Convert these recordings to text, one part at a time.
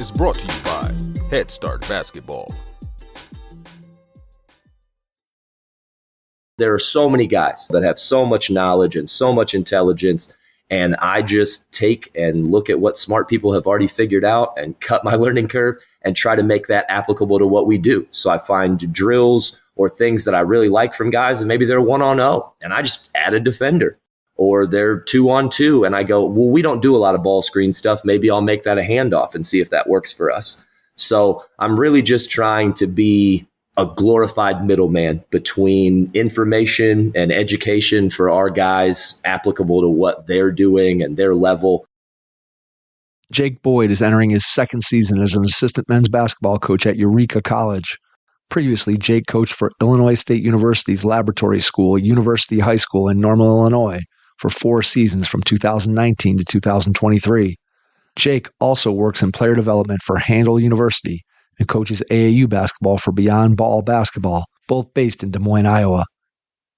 is brought to you by Head Start Basketball. There are so many guys that have so much knowledge and so much intelligence, and I just take and look at what smart people have already figured out and cut my learning curve and try to make that applicable to what we do. So I find drills or things that I really like from guys, and maybe they're 1-on-0, and I just add a defender. Or they're 2-on-2, and I go, well, we don't do a lot of ball screen stuff. Maybe I'll make that a handoff and see if that works for us. So I'm really just trying to be a glorified middleman between information and education for our guys applicable to what they're doing and their level. Jake Boyd is entering his second season as an assistant men's basketball coach at Eureka College. Previously, Jake coached for Illinois State University's Laboratory School, University High School in Normal, Illinois, for 4 seasons from 2019 to 2023. Jake also works in player development for Handel University and coaches AAU basketball for Beyond Ball Basketball, both based in Des Moines, Iowa.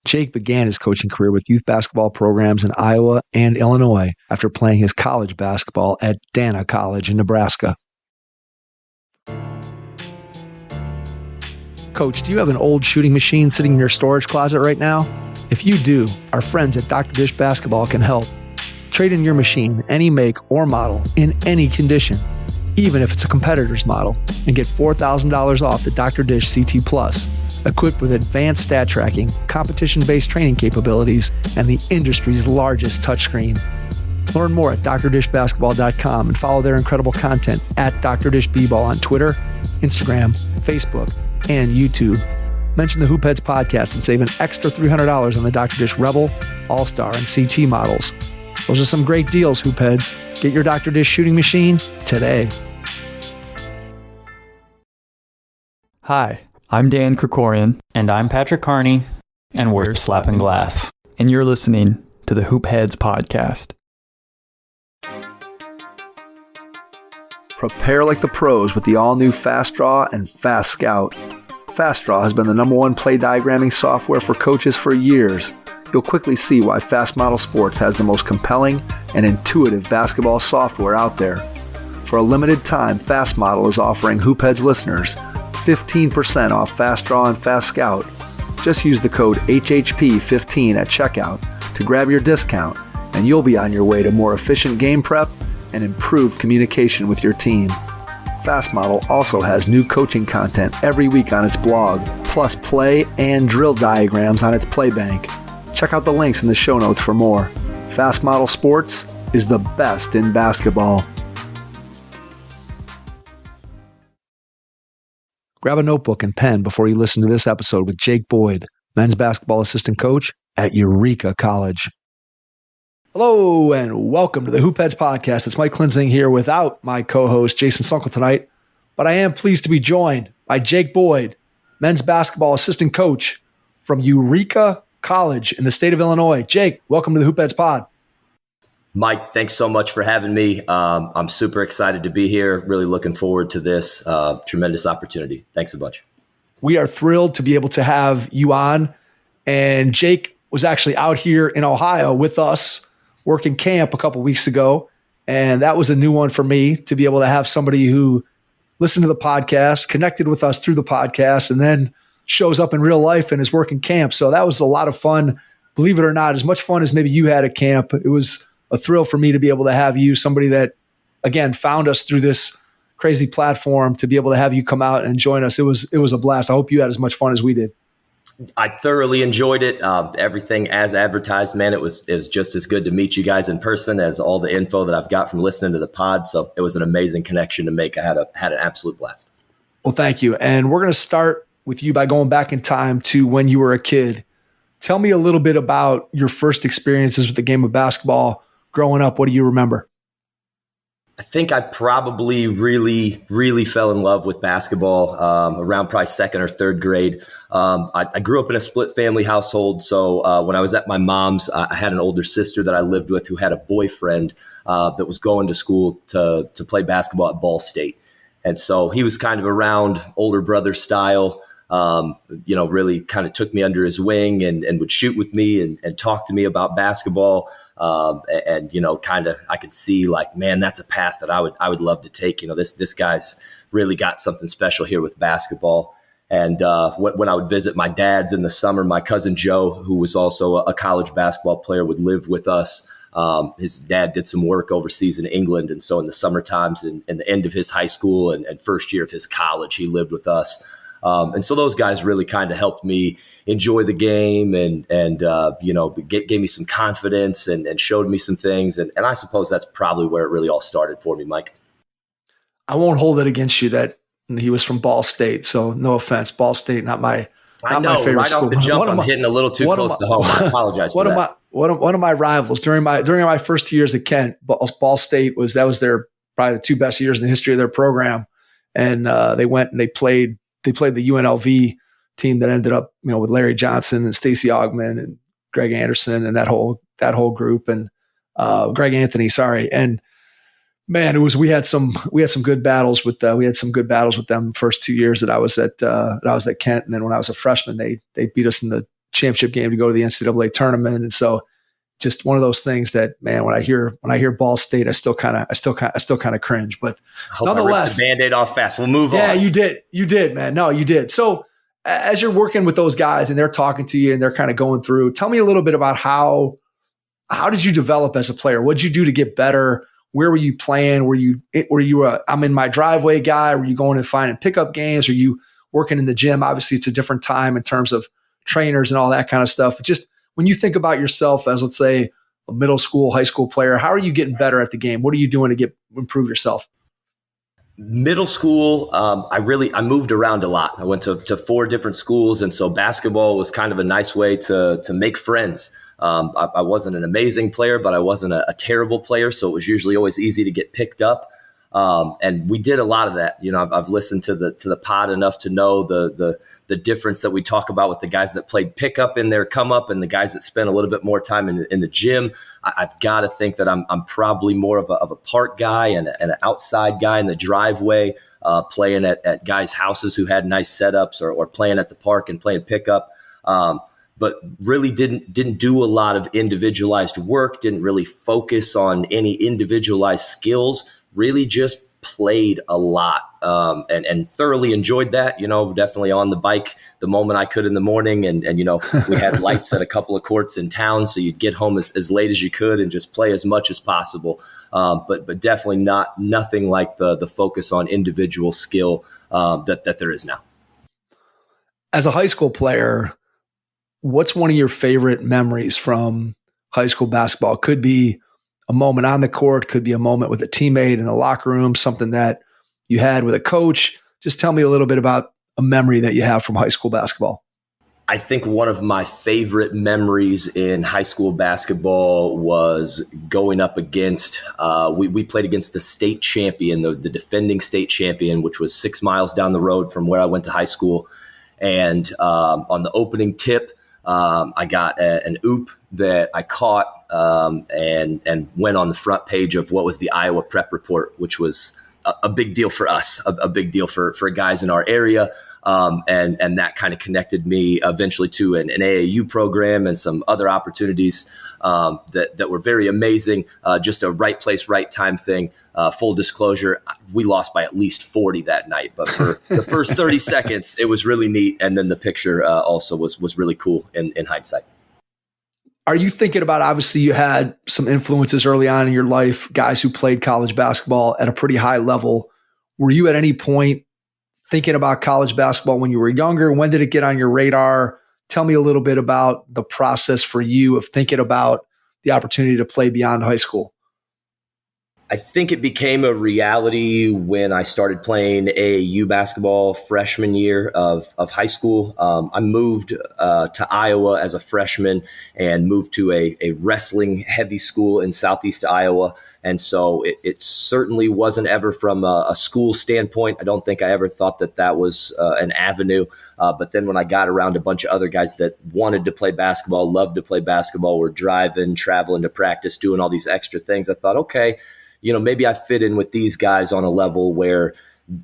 Jake began his coaching career with youth basketball programs in Iowa and Illinois after playing his college basketball at Dana College in Nebraska. Coach, do you have an old shooting machine sitting in your storage closet right now? If you do, our friends at Dr. Dish Basketball can help. Trade in your machine, any make or model, in any condition, even if it's a competitor's model, and get $4,000 off the Dr. Dish CT Plus, equipped with advanced stat tracking, competition-based training capabilities, and the industry's largest touchscreen. Learn more at drdishbasketball.com and follow their incredible content at Dr. Dish B-Ball on Twitter, Instagram, Facebook, and YouTube. Mention the Hoopheads podcast and save an extra $300 on the Dr. Dish Rebel, All-Star, and CT models. Those are some great deals, Hoopheads. Get your Dr. Dish shooting machine today. Hi, I'm Dan Krikorian. And I'm Patrick Carney. And we're Slapping Glass. And you're listening to the Hoopheads podcast. Prepare like the pros with the all-new Fast Draw and Fast Scout. Fast Draw has been the #1 play diagramming software for coaches for years. You'll quickly see why Fast Model Sports has the most compelling and intuitive basketball software out there. For a limited time, Fast Model is offering Hoopheads listeners 15% off Fast Draw and Fast Scout. Just use the code HHP15 at checkout to grab your discount, and you'll be on your way to more efficient game prep and improved communication with your team. Fast Model also has new coaching content every week on its blog, plus play and drill diagrams on its Playbank. Check out the links in the show notes for more. Fast Model Sports is the best in basketball. Grab a notebook and pen before you listen to this episode with Jake Boyd, men's basketball assistant coach at Eureka College. Hello and welcome to the Hoopheads podcast. It's Mike Klinzing here without my co-host Jason Sunkel tonight, but I am pleased to be joined by Jake Boyd, men's basketball assistant coach from Eureka College in the state of Illinois. Jake, welcome to the Hoopheads pod. Mike, thanks so much for having me. I'm super excited to be here. Really looking forward to this tremendous opportunity. Thanks a bunch. We are thrilled to be able to have you on. And Jake was actually out here in Ohio with us working camp a couple weeks ago. And that was a new one for me to be able to have somebody who listened to the podcast, connected with us through the podcast, and then shows up in real life and is working camp. So that was a lot of fun. Believe it or not, as much fun as maybe you had at camp. It was a thrill for me to be able to have you, somebody that, again, found us through this crazy platform, to be able to have you come out and join us. It was a blast. I hope you had as much fun as we did. I thoroughly enjoyed it. Everything as advertised, man. It was just as good to meet you guys in person as all the info that I've got from listening to the pod. So it was an amazing connection to make. I had an absolute blast. Well, thank you. And we're going to start with you by going back in time to when you were a kid. Tell me a little bit about your first experiences with the game of basketball growing up. What do you remember? I think I probably really, really fell in love with basketball around probably second or third grade. I grew up in a split family household. So when I was at my mom's, I had an older sister that I lived with who had a boyfriend that was going to school to play basketball at Ball State. And so he was kind of around older brother style, really kind of took me under his wing and would shoot with me and talk to me about basketball. And kind of I could see like, man, that's a path that I would love to take. This guy's really got something special here with basketball. And when I would visit my dad's in the summer, my cousin Joe, who was also a college basketball player, would live with us. His dad did some work overseas in England. And so in the summer times and the end of his high school and first year of his college, he lived with us. And so those guys really kind of helped me enjoy the game and gave me some confidence and showed me some things. And I suppose that's probably where it really all started for me, Mike. I won't hold it against you that he was from Ball State. So no offense, Ball State, not my favorite right school. Off the jump, I'm hitting a little too close to home. I apologize for that. One of my rivals during my first 2 years at Kent, Ball State was their probably the two best years in the history of their program. And they went and they played the UNLV team that ended up, with Larry Johnson and Stacey Augmon and Greg Anderson and that whole group and Greg Anthony, sorry. And man, we had some good battles with them the first 2 years that I was at Kent. And then when I was a freshman, they beat us in the championship game to go to the NCAA tournament. And so just one of those things that, man, when I hear Ball State, I still kind of cringe, but nonetheless, I ripped the Band-Aid off fast. We'll move on. Yeah, you did, man. No, you did. So as you're working with those guys and they're talking to you and they're kind of going through, tell me a little bit about how did you develop as a player? What did you do to get better? Where were you playing? Were you I'm in my driveway guy? Were you going and finding pickup games? Are you working in the gym? Obviously, it's a different time in terms of trainers and all that kind of stuff. But just when you think about yourself as, let's say, a middle school, high school player, how are you getting better at the game? What are you doing to improve yourself? Middle school, I moved around a lot. I went to 4 different schools, and so basketball was kind of a nice way to make friends. I wasn't an amazing player, but I wasn't a terrible player, so it was usually always easy to get picked up. And we did a lot of that. I've listened to the pod enough to know the difference that we talk about with the guys that played pickup in their come up and the guys that spent a little bit more time in the gym. I've got to think that I'm probably more of a park guy and an outside guy in the driveway, playing at guys' houses who had nice setups or playing at the park and playing pickup. But really didn't do a lot of individualized work, didn't really focus on any individualized skills, really just played a lot and thoroughly enjoyed that, definitely on the bike the moment I could in the morning. And we had lights at a couple of courts in town, so you'd get home as late as you could and just play as much as possible. But definitely nothing like the focus on individual skill that there is now. As a high school player, what's one of your favorite memories from high school basketball? It could be a moment on the court, could be a moment with a teammate in the locker room, something that you had with a coach. Just tell me a little bit about a memory that you have from high school basketball. I think one of my favorite memories in high school basketball was going up against, we played against the state champion, the defending state champion, which was 6 miles down the road from where I went to high school. And on the opening tip, I got an oop that I caught and went on the front page of what was the Iowa Prep Report, which was a big deal for us, a big deal for guys in our area. And that kind of connected me eventually to an AAU program and some other opportunities that were very amazing. Just a right place, right time thing. Full disclosure, we lost by at least 40 that night, but for the first 30 seconds, it was really neat. And then the picture also was really cool in hindsight. Are you thinking about, obviously you had some influences early on in your life, guys who played college basketball at a pretty high level. Were you at any point thinking about college basketball when you were younger? When did it get on your radar? Tell me a little bit about the process for you of thinking about the opportunity to play beyond high school. I think it became a reality when I started playing AAU basketball freshman year of high school. I moved to Iowa as a freshman and moved to a wrestling heavy school in Southeast Iowa. And so it certainly wasn't ever from a school standpoint. I don't think I ever thought that was an avenue. But then when I got around a bunch of other guys that wanted to play basketball, loved to play basketball, were driving, traveling to practice, doing all these extra things, I thought, okay, maybe I fit in with these guys on a level where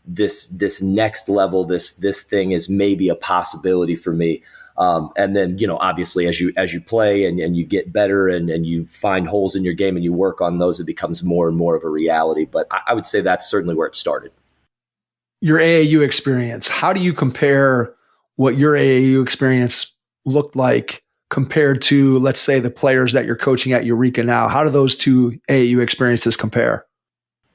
this next level, this thing is maybe a possibility for me. And then, obviously as you play and you get better and you find holes in your game and you work on those, it becomes more and more of a reality. But I would say that's certainly where it started. Your AAU experience, how do you compare what your AAU experience looked like compared to, let's say, the players that you're coaching at Eureka now? How do those two AAU experiences compare?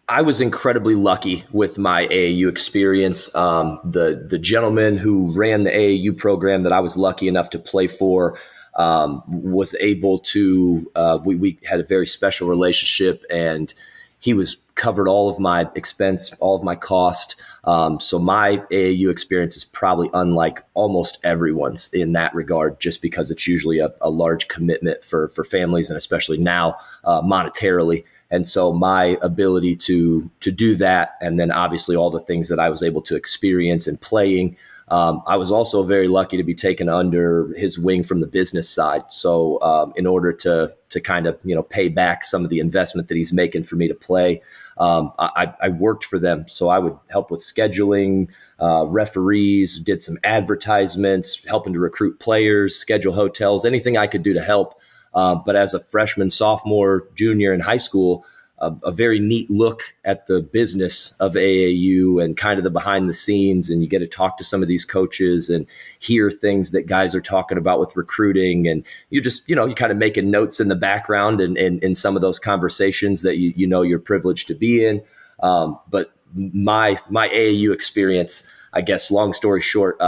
I was incredibly lucky with my AAU experience. The gentleman who ran the AAU program that I was lucky enough to play for was able to, we had a very special relationship, and he covered all of my expense, all of my cost. So my AAU experience is probably unlike almost everyone's in that regard, just because it's usually a large commitment for families, and especially now monetarily. And so my ability to do that, and then obviously all the things that I was able to experience in playing, I was also very lucky to be taken under his wing from the business side. So in order to kind of pay back some of the investment that he's making for me to play, I worked for them. So I would help with scheduling, referees, did some advertisements, helping to recruit players, schedule hotels, anything I could do to help. But as a freshman, sophomore, junior in high school, a very neat look at the business of AAU and kind of the behind the scenes. And you get to talk to some of these coaches and hear things that guys are talking about with recruiting. And you just, you kind of making notes in the background and in some of those conversations that you're privileged to be in. But my AAU experience, I guess, long story short,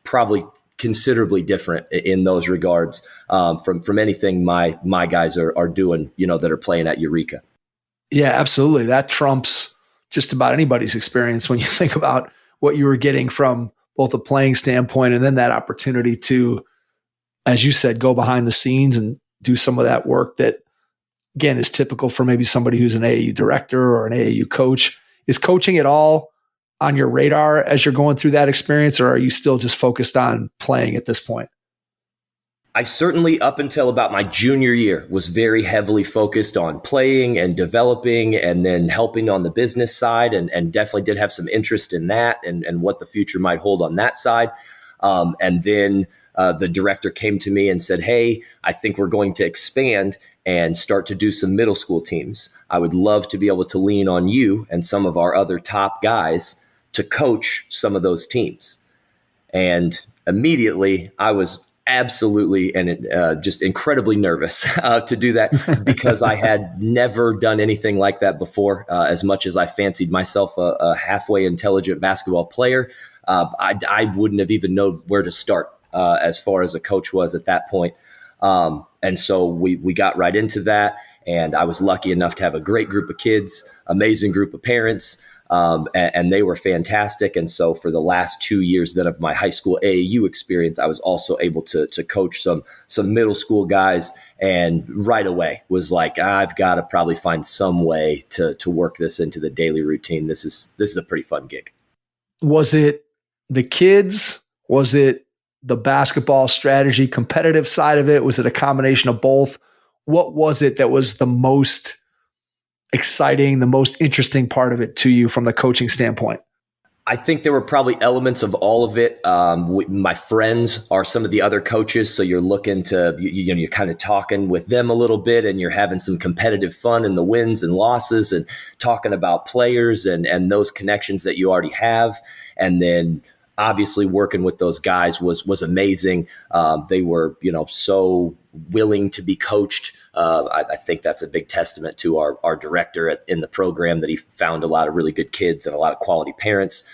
probably considerably different in those regards from anything my guys are doing, that are playing at Eureka. Yeah, absolutely. That trumps just about anybody's experience when you think about what you were getting from both a playing standpoint and then that opportunity to, as you said, go behind the scenes and do some of that work that, again, is typical for maybe somebody who's an AAU director or an AAU coach. Is coaching at all on your radar as you're going through that experience, or are you still just focused on playing at this point? I certainly, up until about my junior year, was very heavily focused on playing and developing and then helping on the business side, and definitely did have some interest in that and what the future might hold on that side. And then the director came to me and said, "Hey, I think we're going to expand and start to do some middle school teams. I would love to be able to lean on you and some of our other top guys to coach some of those teams." And immediately I was absolutely and just incredibly nervous to do that because I had never done anything like that before. As much as I fancied myself a halfway intelligent basketball player, I wouldn't have even known where to start as far as a coach was at that point. And so we got right into that, and I was lucky enough to have a great group of kids, amazing group of parents, and they were fantastic. And so for the last 2 years then of my high school AAU experience, I was also able to coach some middle school guys, and right away was like, I've got to probably find some way to work this into the daily routine. This is a pretty fun gig. Was it the kids? Was it the basketball strategy, competitive side of it? Was it a combination of both? What was it that was the most exciting, the most interesting part of it to you from the coaching standpoint? I think there were probably elements of all of it. My friends are some of the other coaches, so you're looking to, you're kind of talking with them a little bit, and you're having some competitive fun in the wins and losses, and talking about players and those connections that you already have. And then obviously working with those guys was amazing. They were, so willing to be coached. I think that's a big testament to our director in the program, that he found a lot of really good kids and a lot of quality parents,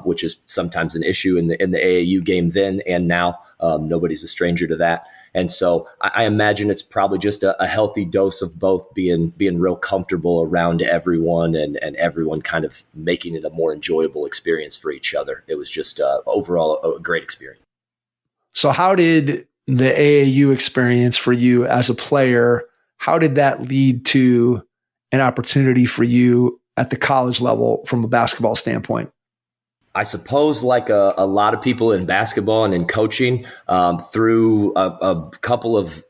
which is sometimes an issue in the AAU game then and now. Nobody's a stranger to that. And so I imagine it's probably just a healthy dose of both, being real comfortable around everyone and everyone kind of making it a more enjoyable experience for each other. It was just overall a great experience. So how did the AAU experience for you as a player, how did that lead to an opportunity for you at the college level from a basketball standpoint? I suppose like a lot of people in basketball and in coaching, through a couple of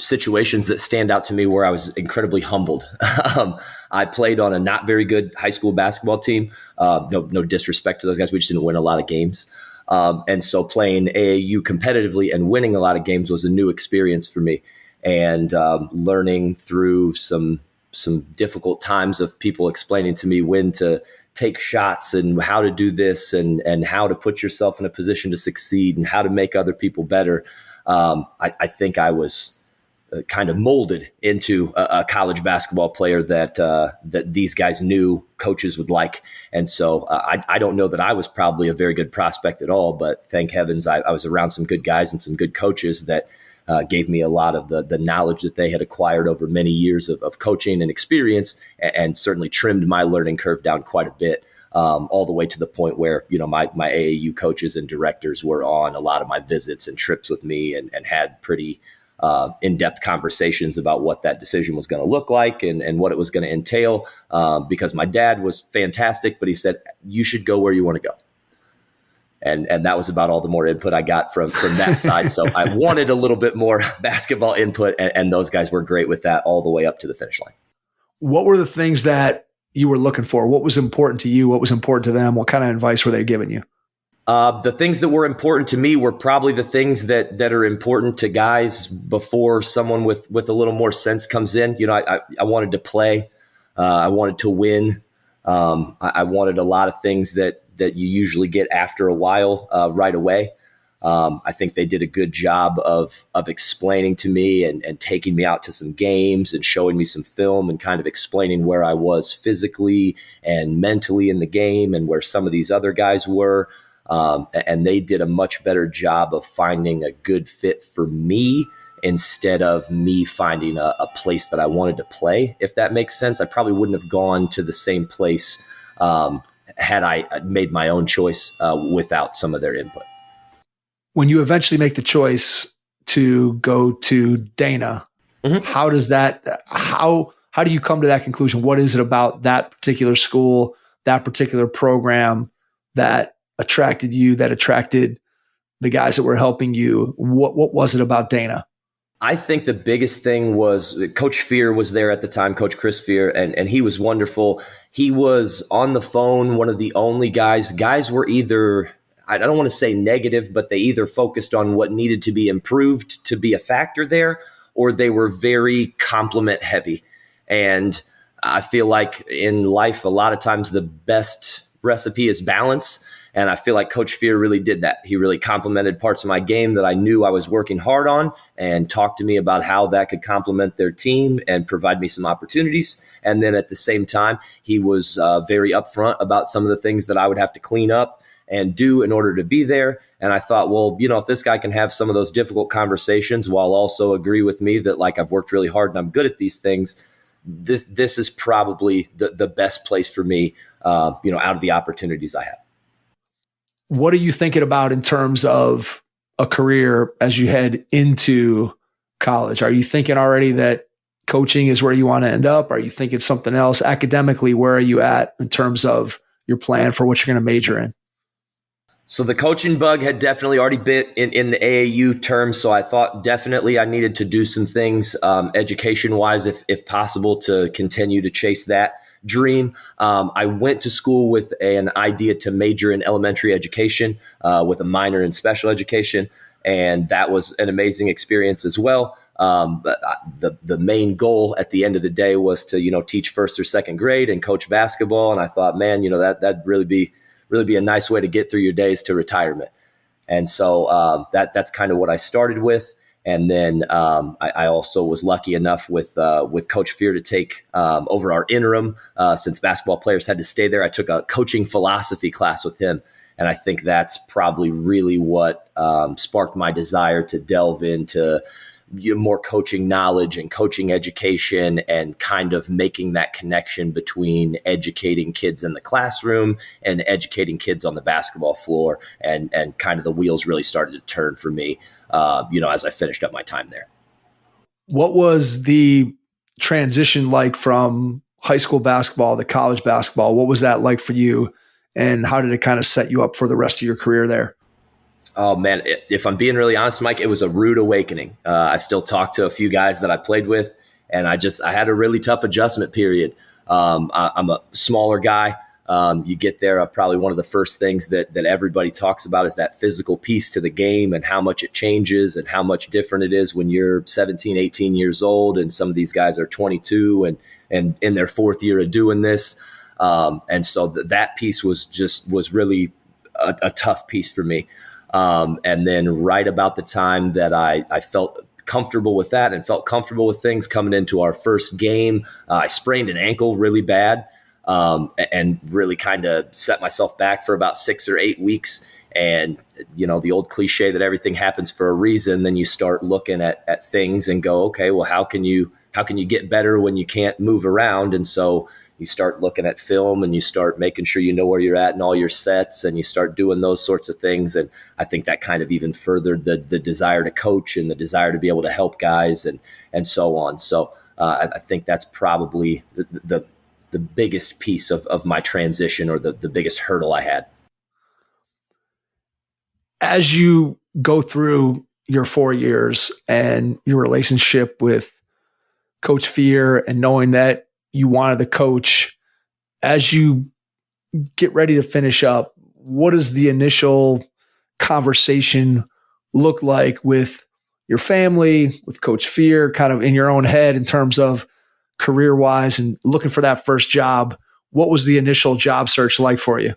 situations that stand out to me where I was incredibly humbled. I played on a not very good high school basketball team. No disrespect to those guys. We just didn't win a lot of games. And so playing AAU competitively and winning a lot of games was a new experience for me. And learning through some difficult times of people explaining to me when to take shots and how to do this and how to put yourself in a position to succeed and how to make other people better. I think I was kind of molded into a college basketball player that these guys knew coaches would like. And so I don't know that I was probably a very good prospect at all, but thank heavens I was around some good guys and some good coaches that gave me a lot of the knowledge that they had acquired over many years of coaching and experience, and certainly trimmed my learning curve down quite a bit, all the way to the point where, my AAU coaches and directors were on a lot of my visits and trips with me and had pretty in-depth conversations about what that decision was going to look like and what it was going to entail, because my dad was fantastic, but he said, you should go where you want to go. And that was about all the more input I got from that side. So I wanted a little bit more basketball input, and those guys were great with that all the way up to the finish line. What were the things that you were looking for? What was important to you? What was important to them? What kind of advice were they giving you? The things that were important to me were probably the things that are important to guys before someone with a little more sense comes in. I wanted to play. I wanted to win. I wanted a lot of things that you usually get after a while, right away. I think they did a good job of explaining to me and taking me out to some games and showing me some film and kind of explaining where I was physically and mentally in the game and where some of these other guys were. And they did a much better job of finding a good fit for me instead of me finding a place that I wanted to play, if that makes sense. I probably wouldn't have gone to the same place had I made my own choice without some of their input. When you eventually make the choice to go to Dana, mm-hmm. how do you come to that conclusion? What is it about that particular school, that particular program that attracted you, that attracted the guys that were helping you? What was it about Dana? I think the biggest thing was Coach Fear was there at the time, Coach Chris Fear, and he was wonderful. He was on the phone, one of the only guys. Guys were either, I don't want to say negative, but they either focused on what needed to be improved to be a factor there, or they were very compliment heavy. And I feel like in life, a lot of times the best recipe is balance. And I feel like Coach Fear really did that. He really complimented parts of my game that I knew I was working hard on and talked to me about how that could complement their team and provide me some opportunities. And then at the same time, he was very upfront about some of the things that I would have to clean up and do in order to be there. And I thought, well, if this guy can have some of those difficult conversations while also agree with me that like I've worked really hard and I'm good at these things, this is probably the best place for me, out of the opportunities I have. What are you thinking about in terms of a career as you head into college? Are you thinking already that coaching is where you want to end up? Are you thinking something else? Academically, where are you at in terms of your plan for what you're going to major in? So the coaching bug had definitely already bit in the AAU term. So I thought definitely I needed to do some things education-wise, if possible, to continue to chase that dream. I went to school with an idea to major in elementary education with a minor in special education, and that was an amazing experience as well. But the main goal at the end of the day was to teach first or second grade and coach basketball. And I thought, man, that'd really be a nice way to get through your days to retirement. And so that's kind of what I started with. And then I also was lucky enough with Coach Fear to take over our interim, since basketball players had to stay there. I took a coaching philosophy class with him. And I think that's probably really what sparked my desire to delve into more coaching knowledge and coaching education and kind of making that connection between educating kids in the classroom and educating kids on the basketball floor. And kind of the wheels really started to turn for me, as I finished up my time there. What was the transition like from high school basketball to college basketball? What was that like for you? And how did it kind of set you up for the rest of your career there? Oh, man, if I'm being really honest, Mike, it was a rude awakening. I still talk to a few guys that I played with, and I had a really tough adjustment period. I'm a smaller guy. You get there, probably one of the first things that everybody talks about is that physical piece to the game and how much it changes and how much different it is when you're 17, 18 years old. And some of these guys are 22 and in their fourth year of doing this. And so that piece was really a tough piece for me. And then right about the time that I felt comfortable with that and felt comfortable with things coming into our first game, I sprained an ankle really bad. And really kind of set myself back for about 6 or 8 weeks. And, the old cliche that everything happens for a reason, then you start looking at things and go, okay, well, how can you get better when you can't move around? And so you start looking at film and you start making sure you know where you're at in all your sets, and you start doing those sorts of things. And I think that kind of even furthered the desire to coach and the desire to be able to help guys and so on. So I think that's probably the biggest piece of my transition, or the biggest hurdle I had. As you go through your 4 years and your relationship with Coach Fear and knowing that you wanted to coach, as you get ready to finish up, what does the initial conversation look like with your family, with Coach Fear, kind of in your own head in terms of career-wise and looking for that first job? What was the initial job search like for you?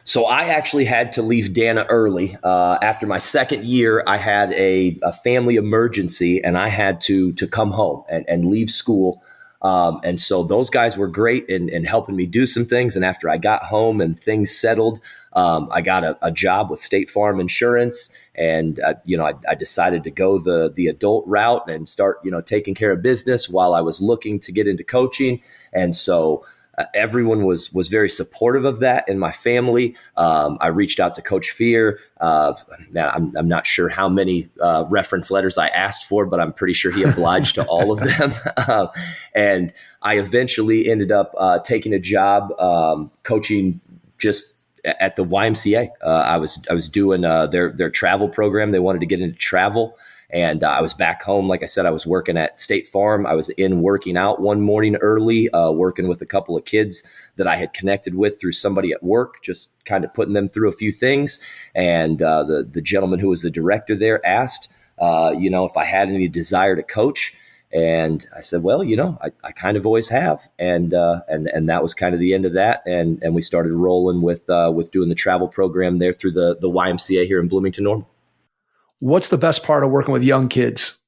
So I actually had to leave Dana early. After my second year, I had a family emergency, and I had to come home and leave school. And so those guys were great in helping me do some things. And after I got home and things settled, I got a job with State Farm Insurance. And, I decided to go the adult route and start, taking care of business while I was looking to get into coaching. And so everyone was very supportive of that in my family. I reached out to Coach Fear. I'm not sure how many reference letters I asked for, but I'm pretty sure he obliged to all of them. And I eventually ended up taking a job coaching just at the YMCA. I was doing their travel program. They wanted to get into travel. And I was back home. Like I said, I was working at State Farm. I was in working out one morning early, working with a couple of kids that I had connected with through somebody at work, just kind of putting them through a few things. And the gentleman who was the director there asked, if I had any desire to coach. And I said, well, I kind of always have. And that was kind of the end of that. And we started rolling with doing the travel program there through the YMCA here in Bloomington Normal. What's the best part of working with young kids?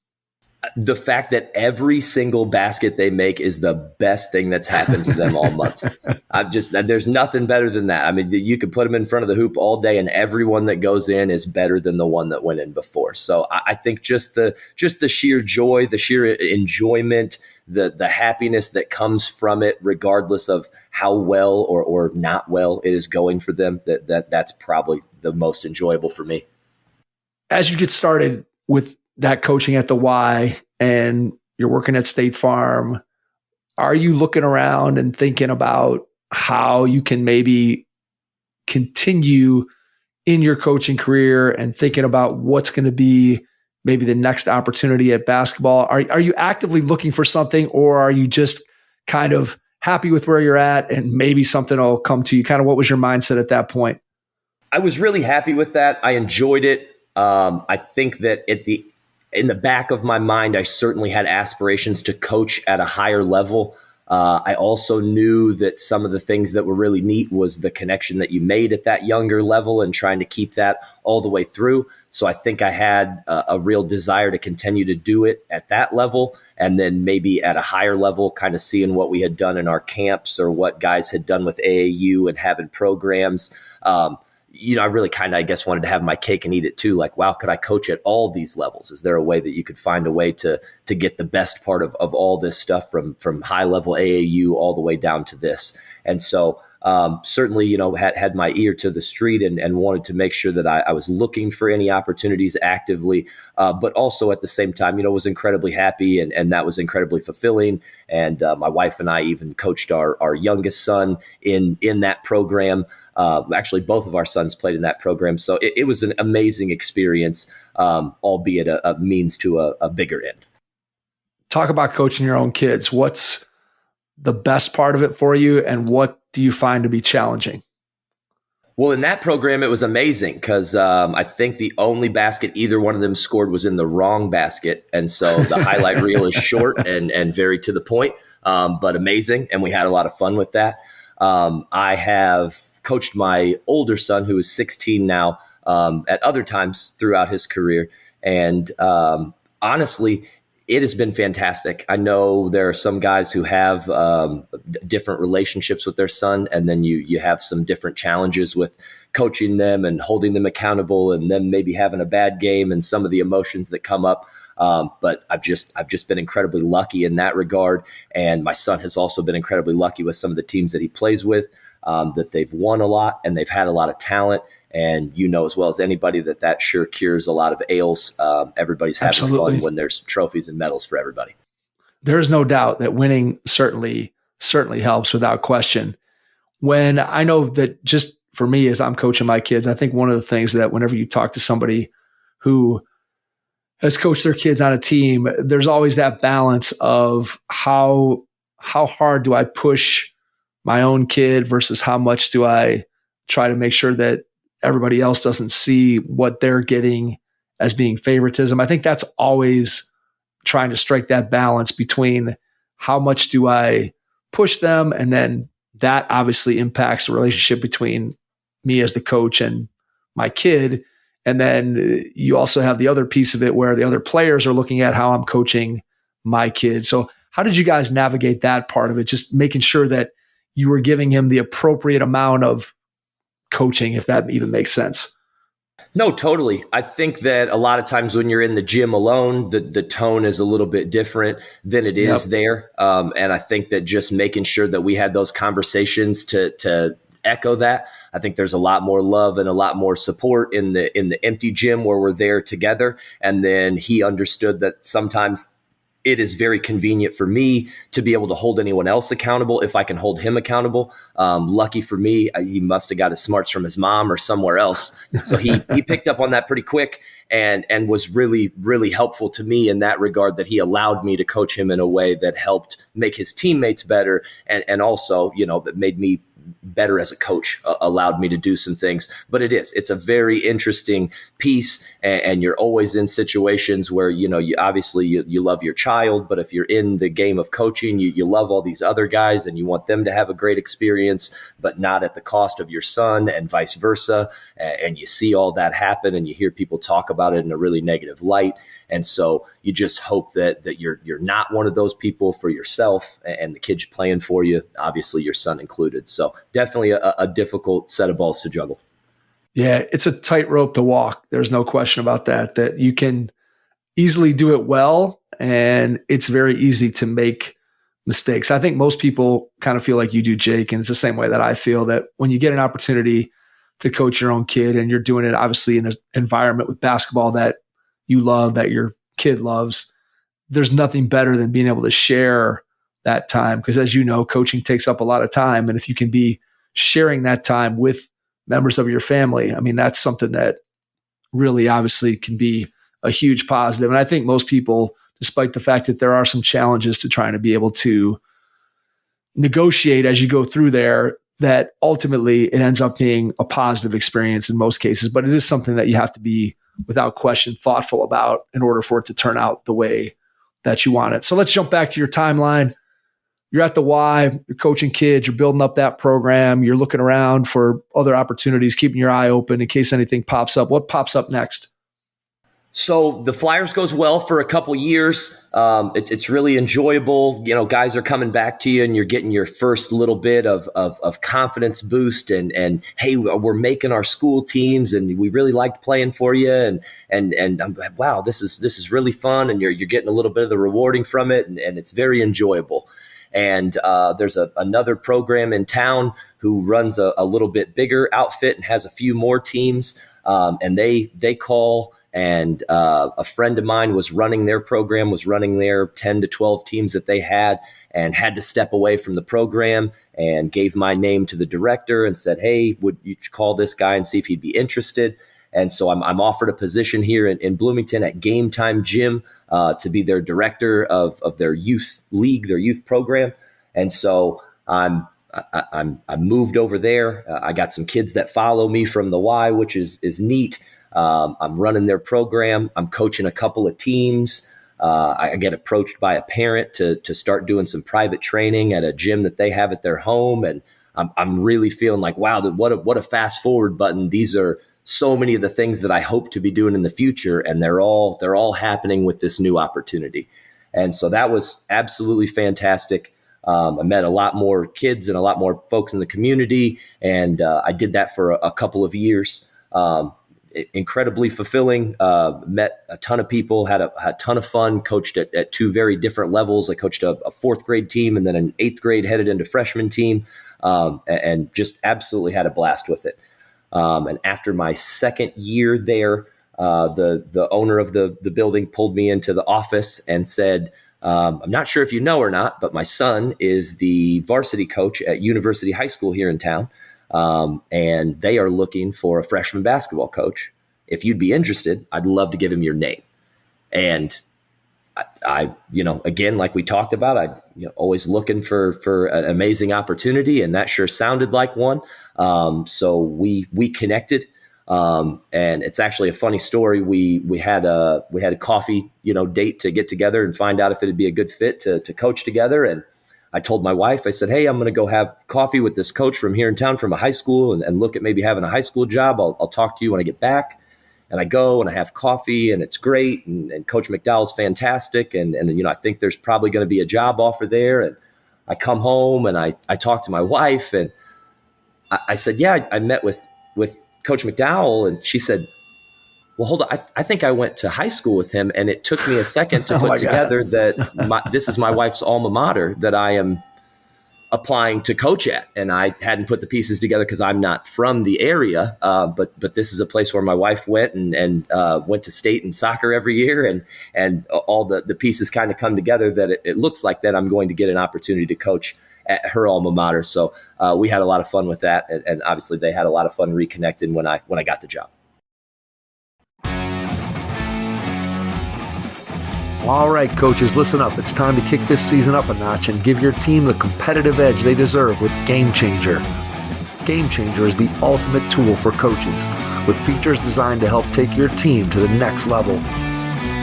The fact that every single basket they make is the best thing that's happened to them all month. There's nothing better than that. I mean, you could put them in front of the hoop all day, and every one that goes in is better than the one that went in before. So I think just the sheer joy, the sheer enjoyment, the happiness that comes from it, regardless of how well or not well it is going for them, that's probably the most enjoyable for me. As you get started with that coaching at the Y and you're working at State Farm, are you looking around and thinking about how you can maybe continue in your coaching career and thinking about what's going to be maybe the next opportunity at basketball? Are you actively looking for something, or are you just kind of happy with where you're at and maybe something will come to you? Kind of what was your mindset at that point? I was really happy with that. I enjoyed it. I think that in the back of my mind, I certainly had aspirations to coach at a higher level. I also knew that some of the things that were really neat was the connection that you made at that younger level and trying to keep that all the way through. So I think I had a real desire to continue to do it at that level, and then maybe at a higher level, kind of seeing what we had done in our camps or what guys had done with AAU and having programs. I really kind of, I guess, wanted to have my cake and eat it too. Like, wow, could I coach at all these levels? Is there a way that you could find a way to get the best part of all this stuff from high level AAU all the way down to this? And so certainly, had my ear to the street and wanted to make sure that I was looking for any opportunities actively, but also at the same time, was incredibly happy and that was incredibly fulfilling. And my wife and I even coached our youngest son in that program. Actually, both of our sons played in that program. So it was an amazing experience, albeit a means to a bigger end. Talk about coaching your own kids. What's the best part of it for you, and what do you find to be challenging? Well, in that program, it was amazing because I think the only basket either one of them scored was in the wrong basket. And so the highlight reel is short and very to the point, but amazing. And we had a lot of fun with that. I have coached my older son, who is 16 now, at other times throughout his career. And honestly, it has been fantastic. I know there are some guys who have different relationships with their son, and then you have some different challenges with coaching them and holding them accountable, and them maybe having a bad game and some of the emotions that come up. But I've just been incredibly lucky in that regard, and my son has also been incredibly lucky with some of the teams that he plays with, that they've won a lot and they've had a lot of talent. And you know as well as anybody that sure cures a lot of ails. Everybody's having Absolutely. fun when there's trophies and medals for everybody. There's no doubt that winning certainly helps without question. When I know that, just for me, as I'm coaching my kids, I think one of the things that whenever you talk to somebody who has coached their kids on a team, there's always that balance of how hard do I push my own kid versus how much do I try to make sure that everybody else doesn't see what they're getting as being favoritism. I think that's always trying to strike that balance between how much do I push them, and then that obviously impacts the relationship between me as the coach and my kid. And then you also have the other piece of it where the other players are looking at how I'm coaching my kid. So how did you guys navigate that part of it? Just making sure that you were giving him the appropriate amount of coaching, if that even makes sense. No, totally. I think that a lot of times when you're in the gym alone, the tone is a little bit different than it is there. And I think that just making sure that we had those conversations to echo that. I think there's a lot more love and a lot more support in the empty gym where we're there together. And then he understood that sometimes it is very convenient for me to be able to hold anyone else accountable if I can hold him accountable. Lucky for me, he must have got his smarts from his mom or somewhere else. So he picked up on that pretty quick and was really, really helpful to me in that regard, that he allowed me to coach him in a way that helped make his teammates better. And also, that made me better as a coach, allowed me to do some things. But it's a very interesting piece, and you're always in situations where, you obviously you love your child, but if you're in the game of coaching, you love all these other guys and you want them to have a great experience, but not at the cost of your son, and vice versa. And you see all that happen, and you hear people talk about it in a really negative light. And so you just hope that you're not one of those people for yourself and the kids playing for you, obviously your son included. So definitely a difficult set of balls to juggle. Yeah, it's a tightrope to walk. There's no question about that you can easily do it well, and it's very easy to make mistakes. I think most people kind of feel like you do, Jake, and it's the same way that I feel, that when you get an opportunity to coach your own kid and you're doing it obviously in an environment with basketball that you love, that your kid loves, there's nothing better than being able to share that time. Because as you know, coaching takes up a lot of time. And if you can be sharing that time with members of your family, I mean, that's something that really obviously can be a huge positive. And I think most people, despite the fact that there are some challenges to trying to be able to negotiate as you go through there, that ultimately it ends up being a positive experience in most cases. But it is something that you have to be, without question, thoughtful about in order for it to turn out the way that you want it. So let's jump back to your timeline. You're at the Y, you're coaching kids, you're building up that program, you're looking around for other opportunities, keeping your eye open in case anything pops up. What pops up next? So the Flyers goes well for a couple years. It's really enjoyable. Guys are coming back to you, and you're getting your first little bit of confidence boost. And hey, we're making our school teams, and we really liked playing for you. And wow, this is really fun, and you're getting a little bit of the rewarding from it, and it's very enjoyable. And there's another program in town who runs a little bit bigger outfit and has a few more teams, and they call. And a friend of mine was running their program, was running their 10 to 12 teams that they had to step away from the program, and gave my name to the director and said, hey, would you call this guy and see if he'd be interested? And so I'm offered a position here in Bloomington at Game Time Gym to be their director of their youth league, their youth program. And so I'm I moved over there. I got some kids that follow me from the Y, which is neat. I'm running their program. I'm coaching a couple of teams. I get approached by a parent to start doing some private training at a gym that they have at their home, and I'm really feeling like, wow, what a fast forward button. These are so many of the things that I hope to be doing in the future, and they're all happening with this new opportunity. And so that was absolutely fantastic. I met a lot more kids and a lot more folks in the community, and I did that for a couple of years. Incredibly fulfilling. Met a ton of people, had a ton of fun, coached at two very different levels. I coached a fourth grade team and then an eighth grade headed into freshman team, and just absolutely had a blast with it. And after my second year there, the owner of the building pulled me into the office and said, I'm not sure if you know or not, but my son is the varsity coach at University High School here in town. And they are looking for a freshman basketball coach. If you'd be interested, I'd love to give him your name. And I again, like we talked about, always looking for an amazing opportunity, and that sure sounded like one. So we connected. And it's actually a funny story. We had a coffee, date to get together and find out if it'd be a good fit to coach together. And I told my wife, I said, hey, I'm going to go have coffee with this coach from here in town from a high school and look at maybe having a high school job. I'll talk to you when I get back. And I go and I have coffee and it's great. And Coach McDowell's fantastic. And I think there's probably going to be a job offer there. And I come home and I talk to my wife and I said, yeah, I met with Coach McDowell. And she said, well, hold on. I think I went to high school with him, and it took me a second to put together that this is my wife's alma mater that I am applying to coach at. And I hadn't put the pieces together because I'm not from the area, but this is a place where my wife went and went to state and soccer every year, and all the pieces kind of come together that it looks like that I'm going to get an opportunity to coach at her alma mater. So we had a lot of fun with that, and obviously they had a lot of fun reconnecting when I got the job. All right, coaches, listen up. It's time to kick this season up a notch and give your team the competitive edge they deserve with Game Changer. Game Changer is the ultimate tool for coaches, with features designed to help take your team to the next level.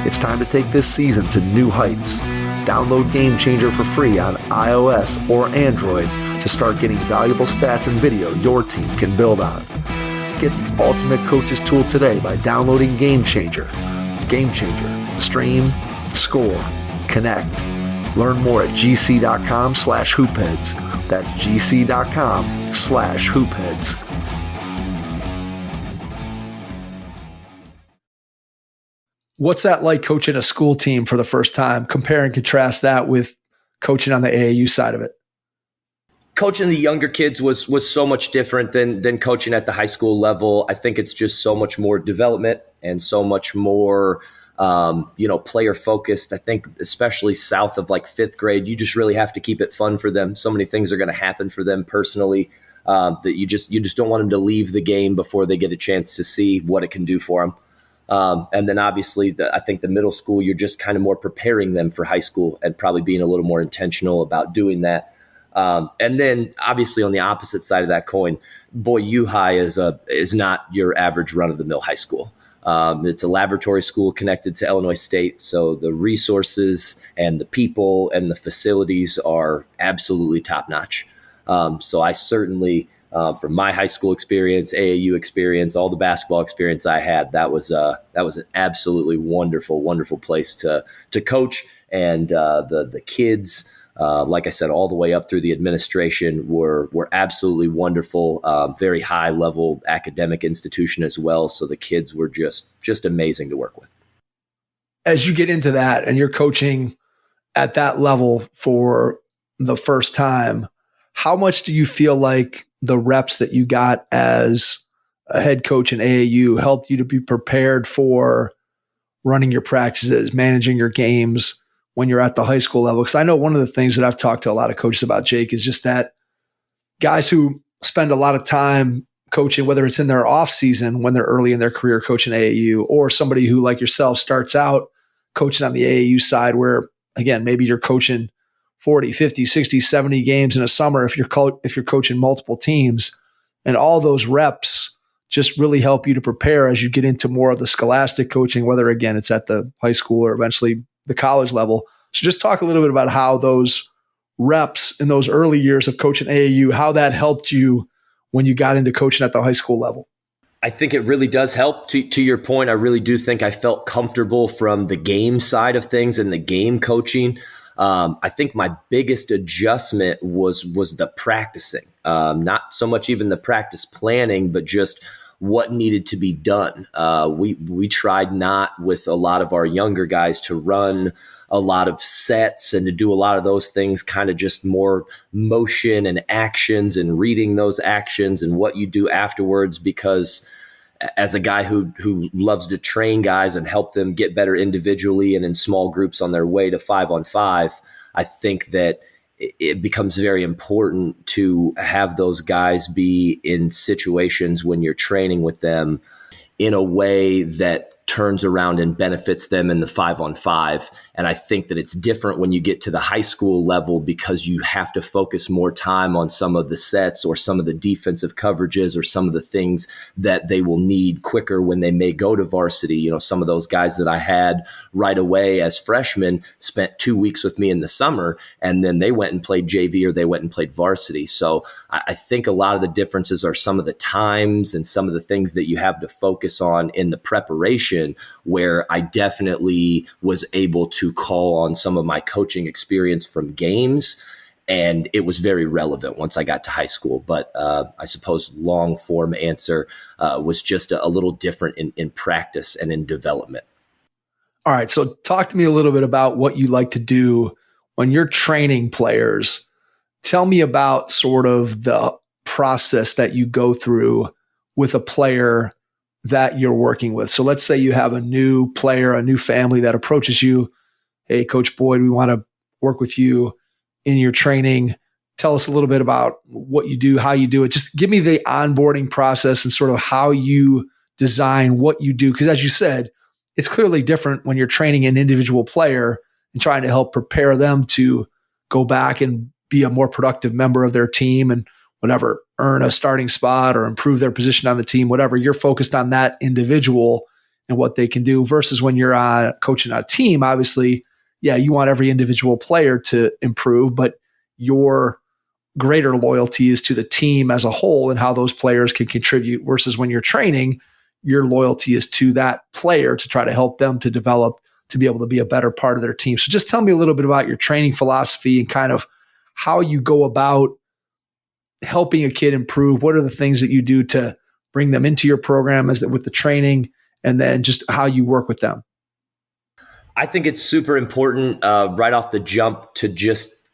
It's time to take this season to new heights. Download Game Changer for free on iOS or Android to start getting valuable stats and video your team can build on. Get the ultimate coaches tool today by downloading Game Changer. Game Changer. Stream, score, connect. Learn more at gc.com/hoopheads. That's gc.com/hoopheads. What's that like coaching a school team for the first time? Compare and contrast that with coaching on the AAU side of it. Coaching the younger kids was so much different than coaching at the high school level. I think it's just so much more development and so much more player focused. I think especially south of like fifth grade, you just really have to keep it fun for them. So many things are going to happen for them personally that you just don't want them to leave the game before they get a chance to see what it can do for them. And then obviously I think the middle school, you're just kind of more preparing them for high school and probably being a little more intentional about doing that. And then obviously on the opposite side of that coin, boy, U-High is not your average run of the mill high school. It's a laboratory school connected to Illinois State. So the resources and the people and the facilities are absolutely top notch. So I certainly, from my high school experience, AAU experience, all the basketball experience I had, that was an absolutely wonderful, wonderful place to coach. And the kids, like I said, all the way up through the administration were absolutely wonderful, very high level academic institution as well. So the kids were just amazing to work with. As you get into that and you're coaching at that level for the first time, how much do you feel like the reps that you got as a head coach in AAU helped you to be prepared for running your practices, managing your games when you're at the high school level? Because I know one of the things that I've talked to a lot of coaches about, Jake, is just that guys who spend a lot of time coaching, whether it's in their off season when they're early in their career coaching AAU, or somebody who like yourself starts out coaching on the AAU side where, again, maybe you're coaching 40, 50, 60, 70 games in a summer if you're coaching multiple teams. And all those reps just really help you to prepare as you get into more of the scholastic coaching, whether, again, it's at the high school or eventually the college level. So just talk a little bit about how those reps in those early years of coaching AAU, how that helped you when you got into coaching at the high school level. I think it really does help. To your point, I really do think I felt comfortable from the game side of things and the game coaching. I think my biggest adjustment was the practicing, not so much even the practice planning, but just what needed to be done. We tried not with a lot of our younger guys to run a lot of sets and to do a lot of those things, kind of just more motion and actions and reading those actions and what you do afterwards, because as a guy who loves to train guys and help them get better individually and in small groups on their way to 5-on-5, I think that it becomes very important to have those guys be in situations when you're training with them in a way that turns around and benefits them in the 5-on-5. And I think that it's different when you get to the high school level, because you have to focus more time on some of the sets or some of the defensive coverages or some of the things that they will need quicker when they may go to varsity. You know, some of those guys that I had right away as freshmen spent 2 weeks with me in the summer, and then they went and played JV or they went and played varsity. So I think a lot of the differences are some of the times and some of the things that you have to focus on in the preparation, where I definitely was able to call on some of my coaching experience from games, and it was very relevant once I got to high school. But I suppose long form answer was just a little different in practice and in development. All right. So talk to me a little bit about what you like to do when you're training players. Tell me about sort of the process that you go through with a player that you're working with. So let's say you have a new player, a new family that approaches you. Hey, Coach Boyd, we want to work with you in your training. Tell us a little bit about what you do, how you do it. Just give me the onboarding process and sort of how you design what you do. Because as you said, it's clearly different when you're training an individual player and trying to help prepare them to go back and be a more productive member of their team and whatever, earn a starting spot or improve their position on the team, whatever. You're focused on that individual and what they can do, versus when you're coaching a team. Obviously, yeah, you want every individual player to improve, but your greater loyalty is to the team as a whole and how those players can contribute, versus when you're training, your loyalty is to that player to try to help them to develop, to be able to be a better part of their team. So just tell me a little bit about your training philosophy and kind of how you go about helping a kid improve. What are the things that you do to bring them into your program with the training, and then just how you work with them? I think it's super important right off the jump to just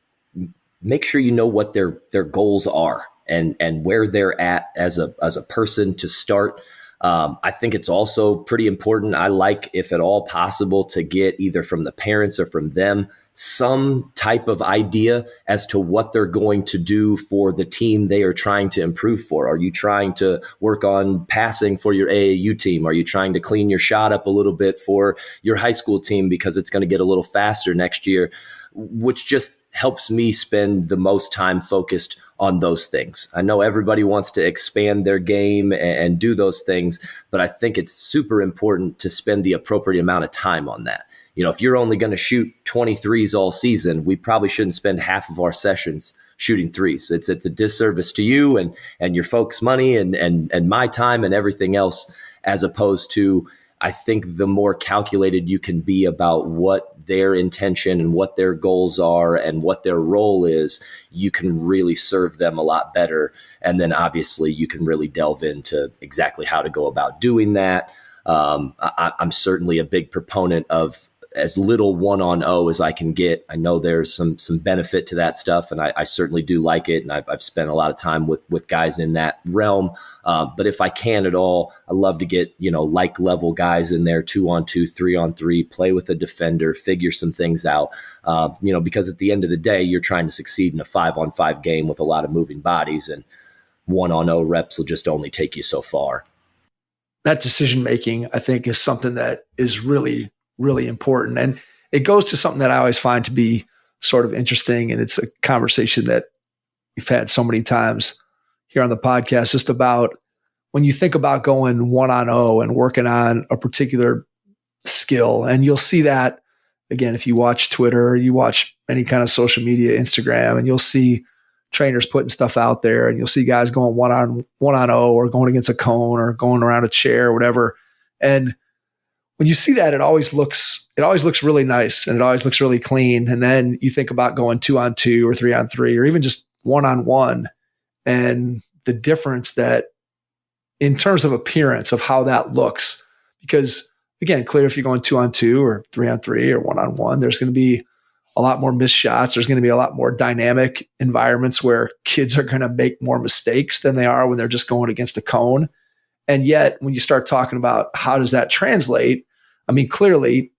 make sure you know what their goals are and where they're at as a person to start. I think it's also pretty important. I like, if at all possible, to get either from the parents or from them some type of idea as to what they're going to do for the team they are trying to improve for. Are you trying to work on passing for your AAU team? Are you trying to clean your shot up a little bit for your high school team because it's going to get a little faster next year? Which just helps me spend the most time focused on those things. I know everybody wants to expand their game and do those things, but I think it's super important to spend the appropriate amount of time on that. You know, if you're only going to shoot 23s all season, we probably shouldn't spend half of our sessions shooting threes. It's a disservice to you and your folks' money and my time and everything else, as opposed to, I think the more calculated you can be about what their intention and what their goals are and what their role is, you can really serve them a lot better. And then obviously you can really delve into exactly how to go about doing that. I'm certainly a big proponent of as little 1-on-0 as I can get. I know there's some benefit to that stuff, and I certainly do like it. And I've spent a lot of time with guys in that realm. But if I can at all, I love to get, like level guys in there, 2-on-2, 3-on-3, play with a defender, figure some things out. Because at the end of the day, you're trying to succeed in a 5-on-5 game with a lot of moving bodies, and 1-on-0 reps will just only take you so far. That decision-making, I think, is something that is really, really important. And it goes to something that I always find to be sort of interesting. And it's a conversation that we've had so many times here on the podcast, just about when you think about going 1-on-0 and working on a particular skill. And you'll see that, again, if you watch Twitter, you watch any kind of social media, Instagram, and you'll see trainers putting stuff out there, and you'll see guys going 1-on-0 or going against a cone or going around a chair or whatever. And when you see that, it always looks really nice, and it always looks really clean. And then you think about going 2-on-2 or 3-on-3 or even just 1-on-1, and the difference that in terms of appearance of how that looks. Because again, clear, if you're going 2-on-2 or 3-on-3 or 1-on-1, there's going to be a lot more missed shots. There's going to be a lot more dynamic environments where kids are going to make more mistakes than they are when they're just going against a cone. And yet, when you start talking about how does that translate, I mean, clearly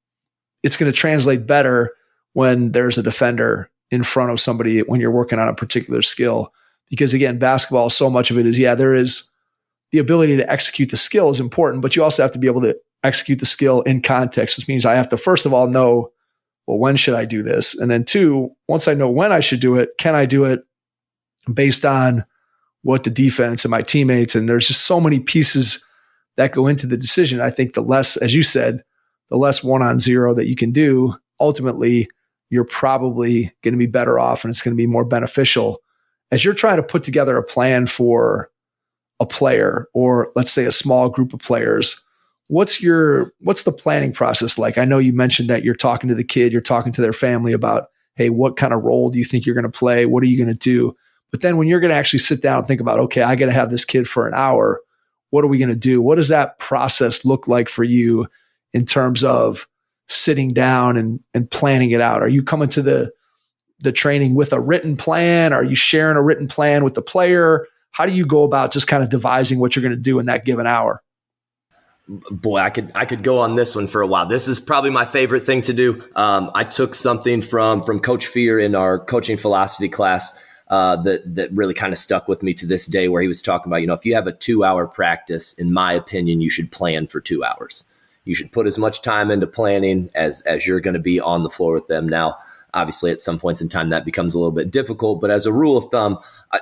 it's going to translate better when there's a defender in front of somebody when you're working on a particular skill. Because again, basketball, so much of it is, there is the ability to execute the skill is important, but you also have to be able to execute the skill in context, which means I have to, first of all, know, well, when should I do this? And then two, once I know when I should do it, can I do it based on what the defense and my teammates, and there's just so many pieces that go into the decision. I think the less, as you said, the less 1-on-0 that you can do, ultimately, you're probably going to be better off, and it's going to be more beneficial as you're trying to put together a plan for a player, or let's say a small group of players. What's the planning process like? I know you mentioned that you're talking to the kid, you're talking to their family about, hey, what kind of role do you think you're going to play? What are you going to do? But then when you're going to actually sit down and think about, okay, I got to have this kid for an hour, what are we going to do? What does that process look like for you in terms of sitting down and planning it out? Are you coming to the training with a written plan? Are you sharing a written plan with the player? How do you go about just kind of devising what you're going to do in that given hour? Boy, I could go on this one for a while. This is probably my favorite thing to do. I took something from Coach Fear in our coaching philosophy class that really kind of stuck with me to this day, where he was talking about, if you have a 2-hour practice, in my opinion, you should plan for 2 hours. You should put as much time into planning as you're going to be on the floor with them. Now, obviously, at some points in time, that becomes a little bit difficult. But as a rule of thumb,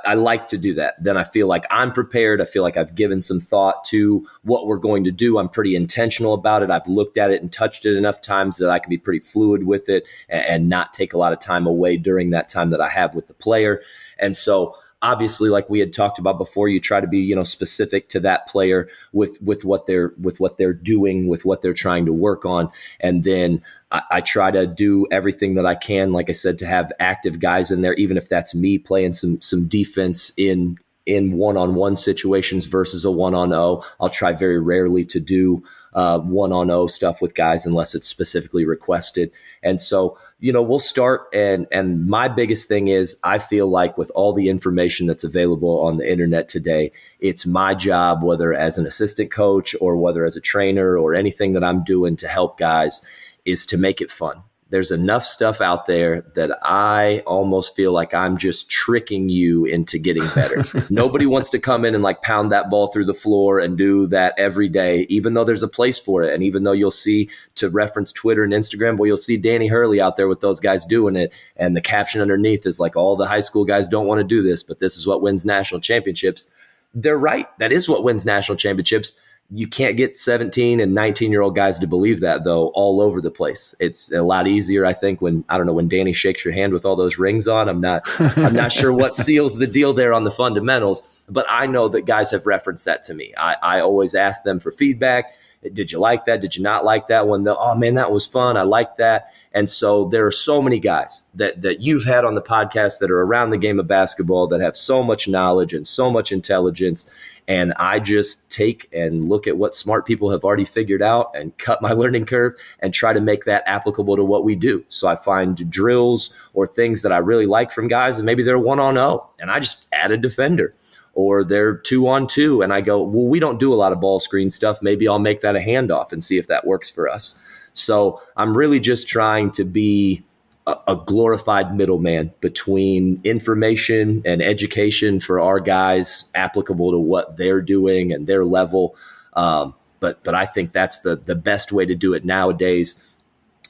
I like to do that. Then I feel like I'm prepared. I feel like I've given some thought to what we're going to do. I'm pretty intentional about it. I've looked at it and touched it enough times that I can be pretty fluid with it and not take a lot of time away during that time that I have with the player. And so obviously, like we had talked about before, you try to be, specific to that player with what they're doing, with what they're trying to work on. And then I try to do everything that I can, like I said, to have active guys in there, even if that's me playing some defense in 1-on-1 situations versus a 1-on-0. I'll try very rarely to do 1-on-0 stuff with guys unless it's specifically requested. And so, we'll start. And my biggest thing is, I feel like with all the information that's available on the internet today, it's my job, whether as an assistant coach or whether as a trainer or anything that I'm doing to help guys, is to make it fun. There's enough stuff out there that I almost feel like I'm just tricking you into getting better. Nobody wants to come in and pound that ball through the floor and do that every day, even though there's a place for it. And even though you'll see, to reference Twitter and Instagram, you'll see Danny Hurley out there with those guys doing it. And the caption underneath is all the high school guys don't want to do this, but this is what wins national championships. They're right. That is what wins national championships. You can't get 17 and 19-year-old guys to believe that, though, all over the place. It's a lot easier, I think, when Danny shakes your hand with all those rings on. I'm not sure what seals the deal there on the fundamentals, but I know that guys have referenced that to me. I always ask them for feedback. Did you like that? Did you not like that one? Oh, man, that was fun. I like that. And so there are so many guys that you've had on the podcast that are around the game of basketball that have so much knowledge and so much intelligence. And I just take and look at what smart people have already figured out and cut my learning curve and try to make that applicable to what we do. So I find drills or things that I really like from guys, and maybe they're 1-on-0, and I just add a defender. Or they're 2-on-2, and I go, well, we don't do a lot of ball screen stuff. Maybe I'll make that a handoff and see if that works for us. So I'm really just trying to be a glorified middleman between information and education for our guys, applicable to what they're doing and their level. But I think that's the best way to do it nowadays.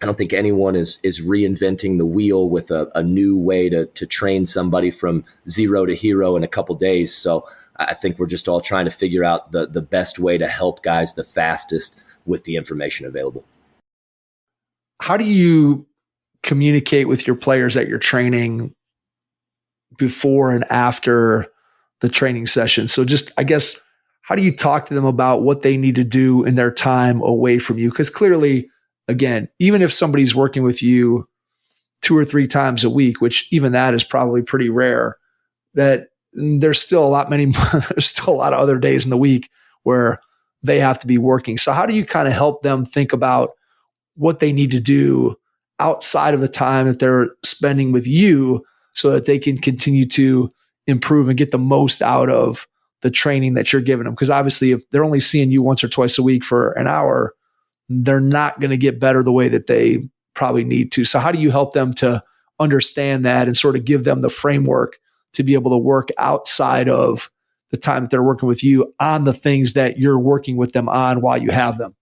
I don't think anyone is reinventing the wheel with a new way to train somebody from zero to hero in a couple days. So I think we're just all trying to figure out the best way to help guys the fastest with the information available. How do you communicate with your players that you're training before and after the training session? So just, I guess, how do you talk to them about what they need to do in their time away from you? Because clearly, again, even if somebody's working with you 2 or 3 times a week, which even that is probably pretty rare, that there's still a lot of other days in the week where they have to be working. So how do you kind of help them think about what they need to do outside of the time that they're spending with you so that they can continue to improve and get the most out of the training that you're giving them? Because obviously if they're only seeing you once or twice a week for an hour, they're not going to get better the way that they probably need to. So how do you help them to understand that and sort of give them the framework to be able to work outside of the time that they're working with you on the things that you're working with them on while you have them?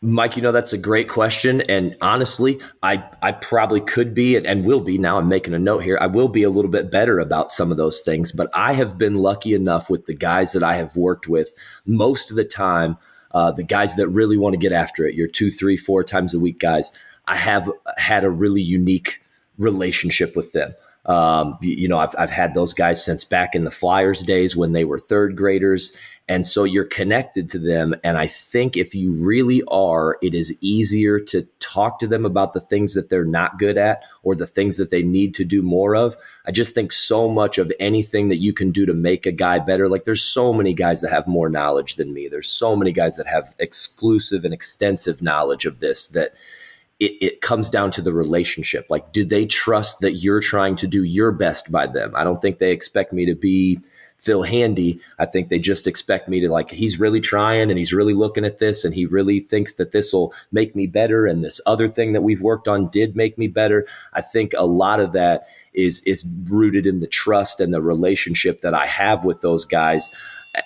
Mike, that's a great question. And honestly, I probably could be and will be, now I'm making a note here, I will be a little bit better about some of those things. But I have been lucky enough with the guys that I have worked with most of the time, the guys that really want to get after it, your 2, 3, 4 times a week guys, I have had a really unique relationship with them. I've had those guys since back in the Flyers days when they were 3rd graders. And so you're connected to them. And I think if you really are, it is easier to talk to them about the things that they're not good at or the things that they need to do more of. I just think so much of anything that you can do to make a guy better. Like there's so many guys that have more knowledge than me. There's so many guys that have exclusive and extensive knowledge of this that it comes down to the relationship. Like, do they trust that you're trying to do your best by them? I don't think they expect me to be Phil Handy. I think they just expect me to, like, he's really trying and he's really looking at this and he really thinks that this will make me better. And this other thing that we've worked on did make me better. I think a lot of that is rooted in the trust and the relationship that I have with those guys.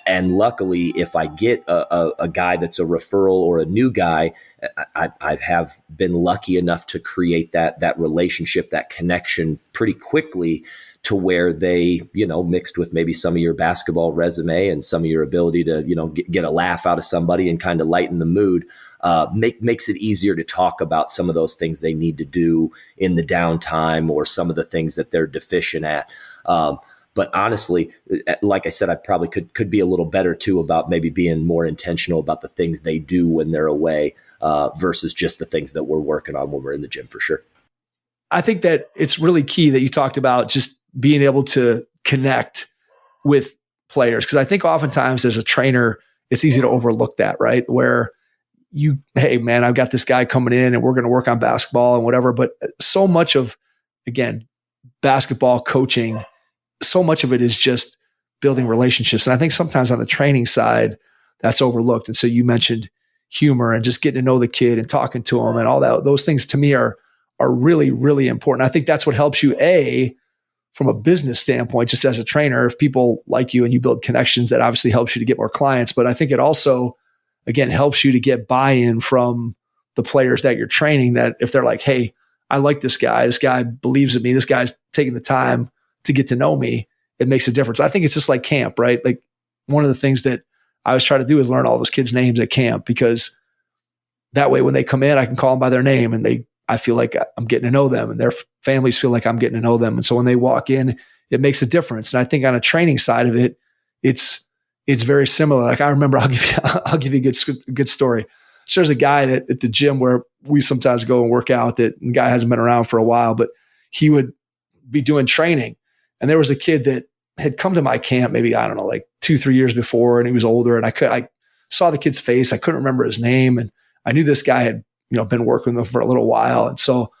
And luckily, if I get a guy that's a referral or a new guy, I have been lucky enough to create that relationship, that connection pretty quickly to where they, mixed with maybe some of your basketball resume and some of your ability to, get a laugh out of somebody and kind of lighten the mood, makes it easier to talk about some of those things they need to do in the downtime or some of the things that they're deficient at. But honestly, like I said, I probably could be a little better too about maybe being more intentional about the things they do when they're away versus just the things that we're working on when we're in the gym, for sure. I think that it's really key that you talked about just being able to connect with players. Because I think oftentimes as a trainer, it's easy to overlook that, right? Where hey man, I've got this guy coming in and we're going to work on basketball and whatever. But so much of, again, basketball coaching, so much of it is just building relationships. And I think sometimes on the training side, that's overlooked. And so you mentioned humor and just getting to know the kid and talking to him and all that. Those things to me are really, really important. I think that's what helps you, from a business standpoint, just as a trainer. If people like you and you build connections, that obviously helps you to get more clients. But I think it also, again, helps you to get buy-in from the players that you're training, that if they're like, hey, I like this guy believes in me, this guy's taking the time to get to know me, it makes a difference. I think it's just like camp, right? Like one of the things that I always try to do is learn all those kids' names at camp, because that way when they come in, I can call them by their name and I feel like I'm getting to know them and their families feel like I'm getting to know them. And so when they walk in, it makes a difference. And I think on a training side of it, it's very similar. Like I remember, I'll give you a good story. So there's a guy that at the gym where we sometimes go and work out, that the guy hasn't been around for a while, but he would be doing training. And there was a kid that had come to my camp, maybe, I don't know, like 2-3 years before, and he was older. And I saw the kid's face. I couldn't remember his name. And I knew this guy had, been working with him for a little while. And so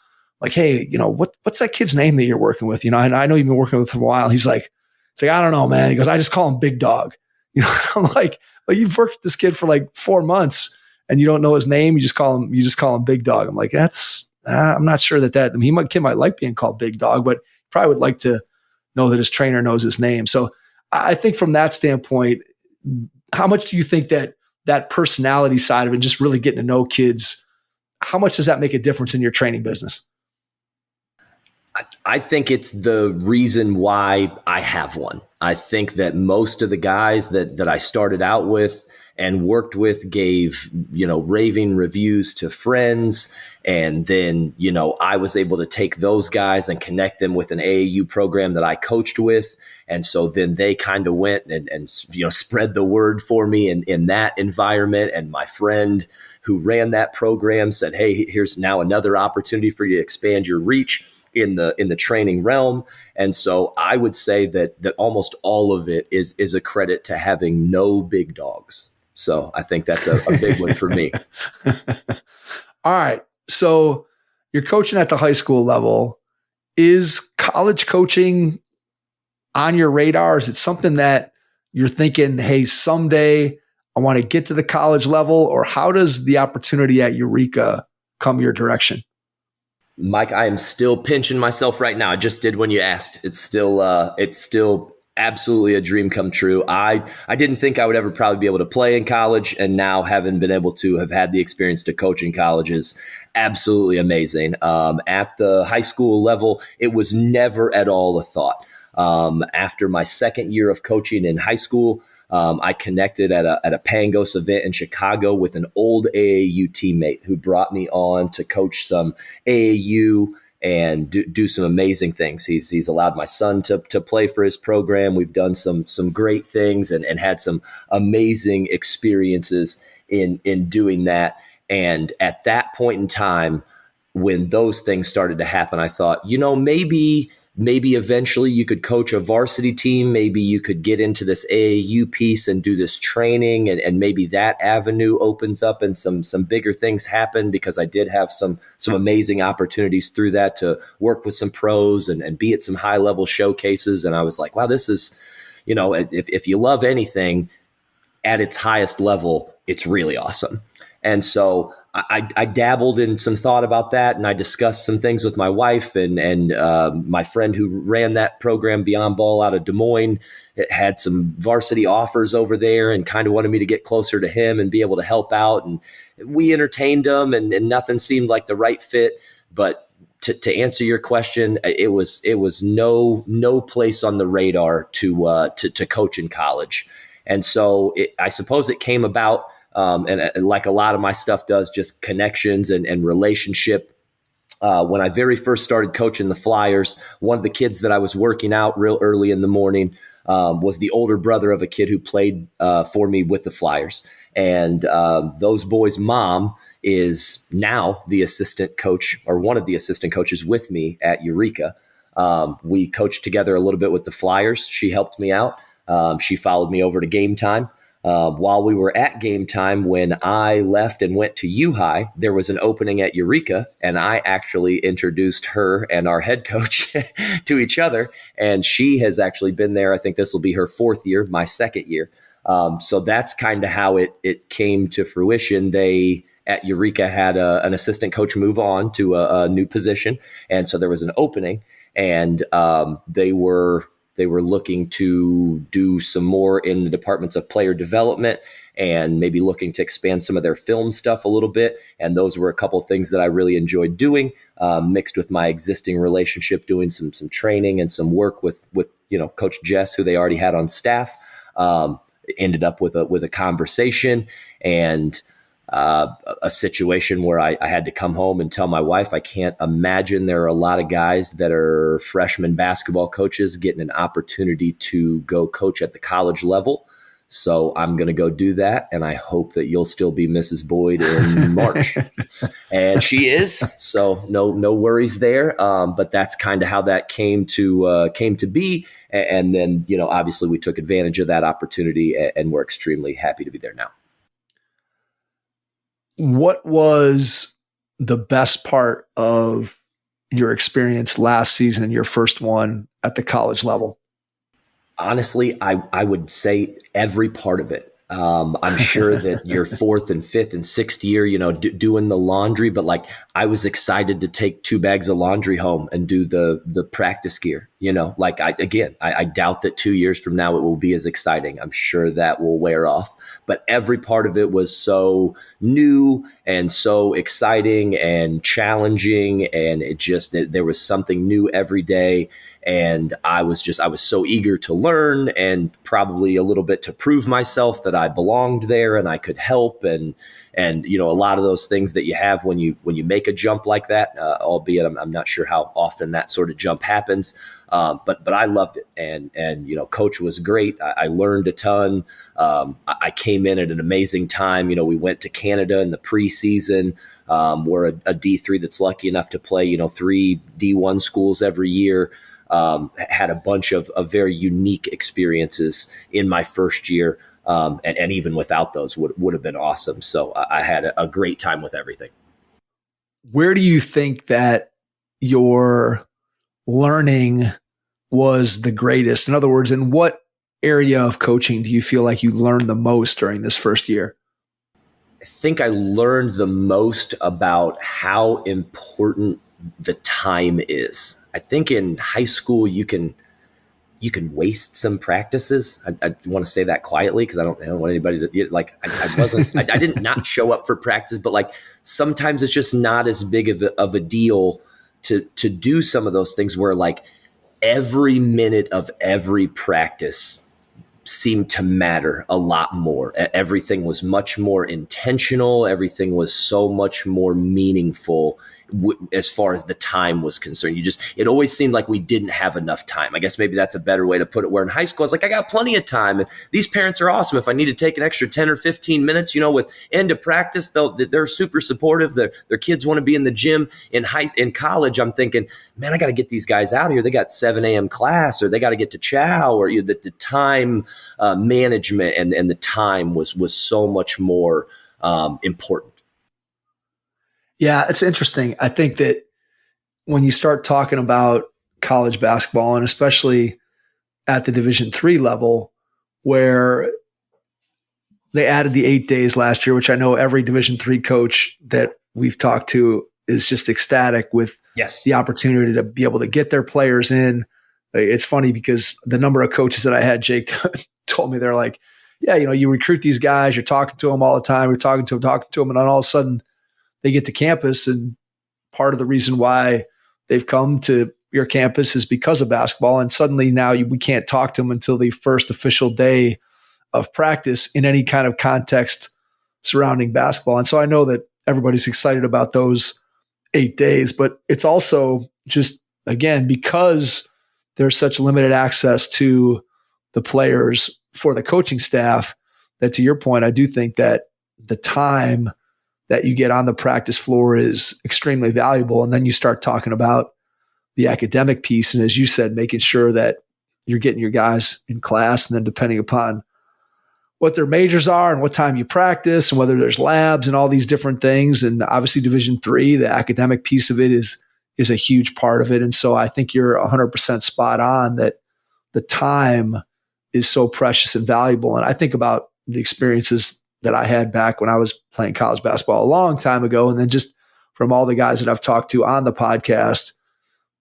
like, hey, what's that kid's name that you're working with? And I know you've been working with him for a while. He's like, I don't know, man. He goes, I just call him Big Dog. I'm like, well, you've worked with this kid for like 4 months and you don't know his name. You just call him Big Dog. I'm like, I'm not sure that kid might like being called Big Dog, but probably would like to know that his trainer knows his name. So I think from that standpoint, how much do you think that personality side of it, just really getting to know kids, how much does that make a difference in your training business? I think it's the reason why I have one. I think that most of the guys that I started out with and worked with gave, raving reviews to friends. And then, I was able to take those guys and connect them with an AAU program that I coached with. And so then they kind of went and spread the word for me in that environment. And my friend who ran that program said, hey, here's now another opportunity for you to expand your reach in the training realm. And so I would say that almost all of it is a credit to having no big dogs. So I think that's a big one for me. All right. So you're coaching at the high school level. Is college coaching on your radar? Is it something that you're thinking, hey, someday I want to get to the college level? Or how does the opportunity at Eureka come your direction? Mike, I am still pinching myself right now. I just did when you asked. It's still absolutely a dream come true. I didn't think I would ever probably be able to play in college, and now having been able to have had the experience to coach in college is absolutely amazing. At the high school level, it was never at all a thought. After my second year of coaching in high school, I connected at a Pangos event in Chicago with an old AAU teammate who brought me on to coach some AAU and do some amazing things. He's allowed my son to play for his program. We've done some great things and had some amazing experiences in doing that. And at that point in time, when those things started to happen, I thought, maybe eventually you could coach a varsity team. Maybe you could get into this AAU piece and do this training, and maybe that avenue opens up and some bigger things happen, because I did have some amazing opportunities through that to work with some pros and be at some high level showcases. And I was like, wow, this is, if you love anything at its highest level, it's really awesome. And so I dabbled in some thought about that, and I discussed some things with my wife and my friend who ran that program, Beyond Ball, out of Des Moines. It had some varsity offers over there and kind of wanted me to get closer to him and be able to help out. And we entertained them, and nothing seemed like the right fit. But to answer your question, it was no place on the radar to coach in college. And so I suppose it came about. And like a lot of my stuff does, just connections and relationship. When I very first started coaching the Flyers, one of the kids that I was working out real early in the morning was the older brother of a kid who played for me with the Flyers. And those boys' mom is now the assistant coach, or one of the assistant coaches with me at Eureka. We coached together a little bit with the Flyers. She helped me out. She followed me over to game time. While we were at game time, when I left and went to U-High, there was an opening at Eureka, and I actually introduced her and our head coach to each other. And she has actually been there. I think this will be her fourth year, my second year. So that's kind of how it came to fruition. They at Eureka had an assistant coach move on to a new position. And so there was an opening, and they were looking to do some more in the departments of player development and maybe looking to expand some of their film stuff a little bit. And those were a couple of things that I really enjoyed doing, mixed with my existing relationship, doing some training and some work with Coach Jess, who they already had on staff. Ended up with a conversation and a situation where I had to come home and tell my wife, I can't imagine there are a lot of guys that are freshman basketball coaches getting an opportunity to go coach at the college level. So I'm going to go do that. And I hope that you'll still be Mrs. Boyd in March. And she is. So no worries there. But that's kind of how that came to be. And then, obviously we took advantage of that opportunity, and we're extremely happy to be there now. What was the best part of your experience last season, your first one at the college level? Honestly, I would say every part of it. I'm sure that your fourth and fifth and sixth year, doing the laundry, but like I was excited to take 2 bags of laundry home and do the practice gear, I doubt that 2 years from now it will be as exciting. I'm sure that will wear off. but every part of it was so new and so exciting and challenging. And there was something new every day. And I was so eager to learn and probably a little bit to prove myself that I belonged there and I could help. And a lot of those things that you have when you make a jump like that, albeit I'm not sure how often that sort of jump happens. But I loved it. And coach was great. I learned a ton. I came in at an amazing time. We went to Canada in the preseason. We're a D3 that's lucky enough to play, 3 D1 schools every year. Had a bunch of very unique experiences in my first year. And even without those would have been awesome. So I had a great time with everything. Where do you think that your learning was the greatest? In other words, in what area of coaching do you feel like you learned the most during this first year? I think I learned the most about how important the time is. I think in high school you can waste some practices. I want to say that quietly because I don't want anybody to I didn't not show up for practice, but sometimes it's just not as big of a deal to do some of those things where every minute of every practice seemed to matter a lot more. Everything was much more intentional. Everything was so much more meaningful as far as the time was concerned. It always seemed like we didn't have enough time. I guess maybe that's a better way to put it, where in high school, I was like, I got plenty of time. And these parents are awesome. If I need to take an extra 10 or 15 minutes, with end of practice, they're super supportive. Their kids want to be in the gym. In college, I'm thinking, man, I got to get these guys out of here. They got 7 a.m. class, or they got to get to chow, or the time management and the time was so much more important. Yeah, it's interesting. I think that when you start talking about college basketball, and especially at the Division III level, where they added the 8 days last year, which I know every Division III coach that we've talked to is just ecstatic with the opportunity to be able to get their players in. It's funny because the number of coaches that I had, Jake, told me, they're like, yeah, you recruit these guys, you're talking to them all the time, you're talking to them, and then all of a sudden they get to campus, and part of the reason why they've come to your campus is because of basketball. And suddenly now we can't talk to them until the first official day of practice in any kind of context surrounding basketball. And so I know that everybody's excited about those 8 days, but it's also just, again, because there's such limited access to the players for the coaching staff, that to your point, I do think that the time that you get on the practice floor is extremely valuable. And then you start talking about the academic piece. And as you said, making sure that you're getting your guys in class, and then depending upon what their majors are and what time you practice and whether there's labs and all these different things. And obviously Division III, the academic piece of it is a huge part of it. And so I think you're 100% spot on that the time is so precious and valuable. And I think about the experiences that I had back when I was playing college basketball a long time ago. And then just from all the guys that I've talked to on the podcast,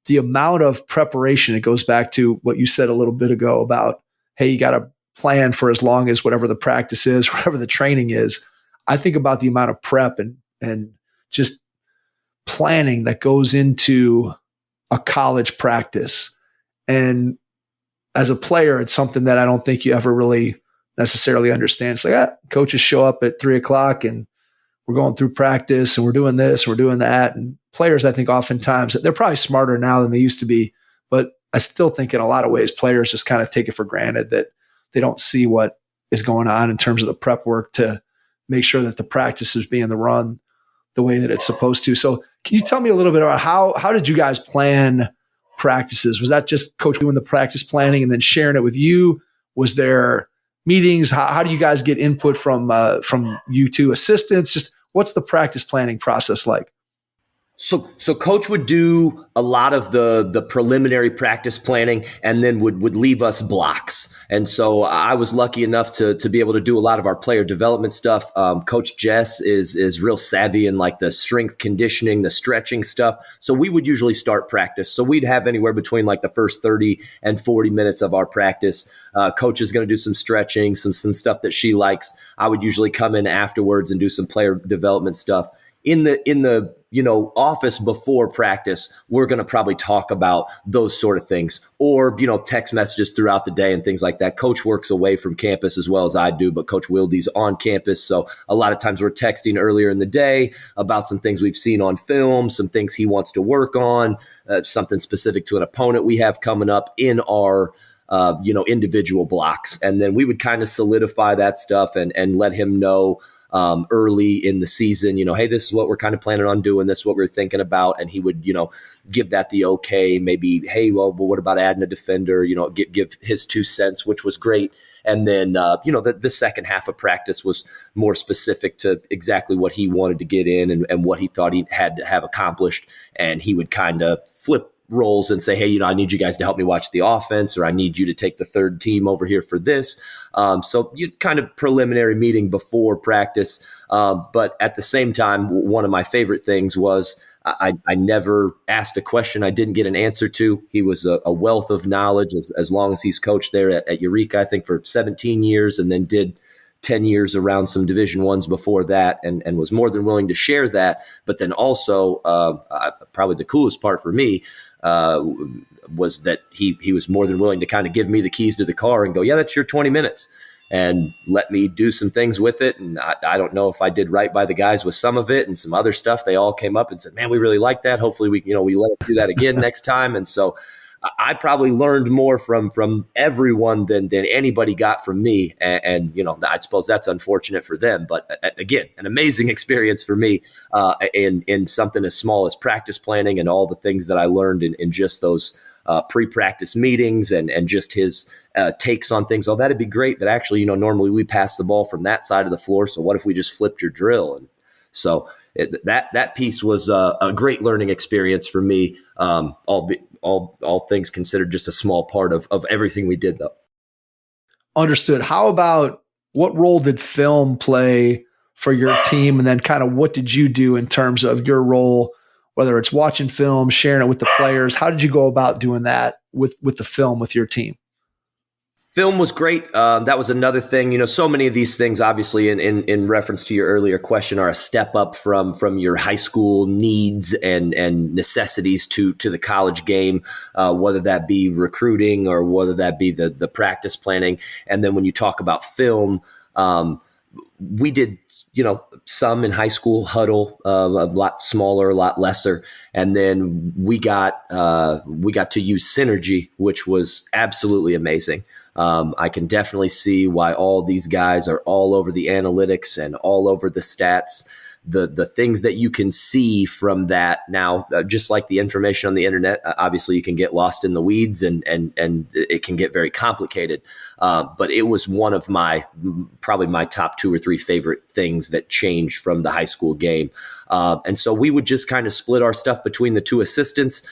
the amount of preparation, it goes back to what you said a little bit ago about, hey, you got to plan for as long as whatever the practice is, whatever the training is. I think about the amount of prep and just planning that goes into a college practice. And as a player, it's something that I don't think you ever really necessarily understand. It's like, coaches show up at 3:00 and we're going through practice and we're doing this, we're doing that. And players, I think oftentimes, they're probably smarter now than they used to be, but I still think in a lot of ways, players just kind of take it for granted that they don't see what is going on in terms of the prep work to make sure that the practice is being run the way that it's supposed to. So can you tell me a little bit about how did you guys plan practices? Was that just coach doing the practice planning and then sharing it with you? Was there meetings? How do you guys get input from you two assistants? Just what's the practice planning process like? So coach would do a lot of the preliminary practice planning and then would leave us blocks. And so I was lucky enough to be able to do a lot of our player development stuff. Coach Jess is real savvy in like the strength conditioning, the stretching stuff. So we would usually start practice. So we'd have anywhere between like the first 30 and 40 minutes of our practice. Coach is going to do some stretching, some stuff that she likes. I would usually come in afterwards and do some player development stuff. In the office before practice, we're going to probably talk about those sort of things, or text messages throughout the day and things like that. Coach works away from campus as well as I do, but Coach Wilde's on campus, so a lot of times we're texting earlier in the day about some things we've seen on film, some things he wants to work on, something specific to an opponent we have coming up in our individual blocks, and then we would kind of solidify that stuff and let him know early in the season, hey, this is what we're kind of planning on doing, this is what we're thinking about. And he would, give that the okay, maybe, hey, well, what about adding a defender, give his 2 cents, which was great. And then, the second half of practice was more specific to exactly what he wanted to get in and what he thought he had to have accomplished. And he would kind of flip roles and say, hey, I need you guys to help me watch the offense, or I need you to take the third team over here for this. So you kind of preliminary meeting before practice. But at the same time, one of my favorite things was I never asked a question I didn't get an answer to. He was a wealth of knowledge as long as he's coached there at Eureka, I think for 17 years, and then did 10 years around some Division I's before that, and was more than willing to share that. But then also, probably the coolest part for me was that he was more than willing to kind of give me the keys to the car and go, yeah, that's your 20 minutes, and let me do some things with it. And I don't know if I did right by the guys with some of it, and some other stuff. They all came up and said, man, we really like that. Hopefully we let us do that again next time. And so I probably learned more from everyone than anybody got from me. And I suppose that's unfortunate for them. But again, an amazing experience for me in something as small as practice planning and all the things that I learned in just those pre-practice meetings and just his takes on things. Oh, that'd be great. But actually, normally we pass the ball from that side of the floor. So what if we just flipped your drill? And so that piece was a great learning experience for me, all things considered, just a small part of everything we did, though. Understood. How about what role did film play for your team? And then kind of what did you do in terms of your role, whether it's watching film, sharing it with the players? How did you go about doing that with the film with your team? Film was great. That was another thing. So many of these things, obviously, in reference to your earlier question, are a step up from your high school needs and necessities to the college game, whether that be recruiting or whether that be the practice planning. And then when you talk about film, we did, some in high school, huddle, a lot smaller, a lot lesser. And then we got to use Synergy, which was absolutely amazing. I can definitely see why all these guys are all over the analytics and all over the stats. The things that you can see from that now, just like the information on the internet, obviously you can get lost in the weeds and it can get very complicated. But it was one of probably my top 2 or 3 favorite things that changed from the high school game. And so we would just kind of split our stuff between the 2 assistants.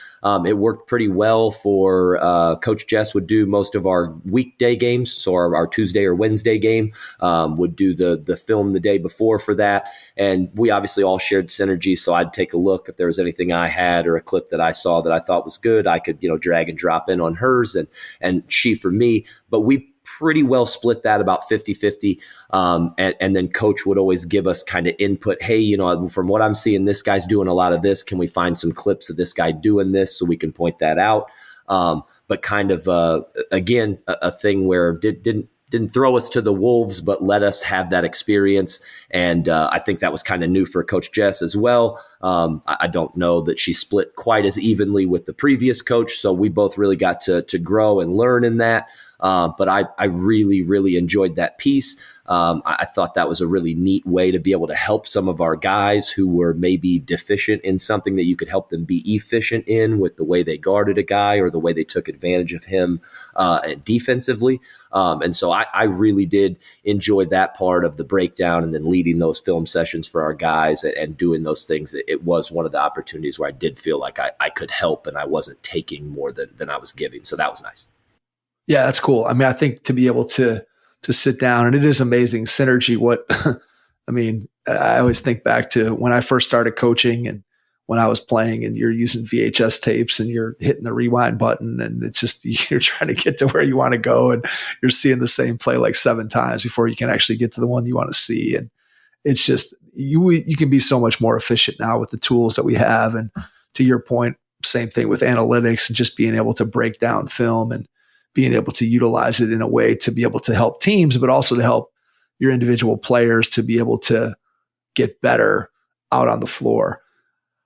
It worked pretty well for Coach Jess would do most of our weekday games. So our Tuesday or Wednesday game would do the film the day before for that. And we obviously all shared Synergy. So I'd take a look if there was anything I had or a clip that I saw that I thought was good. I could, drag and drop in on hers and she for me. But we pretty well split that about 50-50. And then coach would always give us kind of input. Hey, from what I'm seeing, this guy's doing a lot of this. Can we find some clips of this guy doing this so we can point that out? But kind of, again, a thing where didn't throw us to the wolves, but let us have that experience. And I think that was kind of new for Coach Jess as well. I don't know that she split quite as evenly with the previous coach. So we both really got to grow and learn in that. But I really, really enjoyed that piece. I thought that was a really neat way to be able to help some of our guys who were maybe deficient in something that you could help them be efficient in with the way they guarded a guy or the way they took advantage of him defensively. And so I really did enjoy that part of the breakdown and then leading those film sessions for our guys and doing those things. It was one of the opportunities where I did feel like I could help and I wasn't taking more than I was giving. So that was nice. Yeah, that's cool. I mean, I think to be able to sit down, and it is amazing synergy. I always think back to when I first started coaching and when I was playing, and you're using VHS tapes and you're hitting the rewind button, and it's just, you're trying to get to where you want to go, and you're seeing the same play like 7 times before you can actually get to the one you want to see. And it's just, you can be so much more efficient now with the tools that we have. And to your point, same thing with analytics and just being able to break down film and being able to utilize it in a way to be able to help teams, but also to help your individual players to be able to get better out on the floor.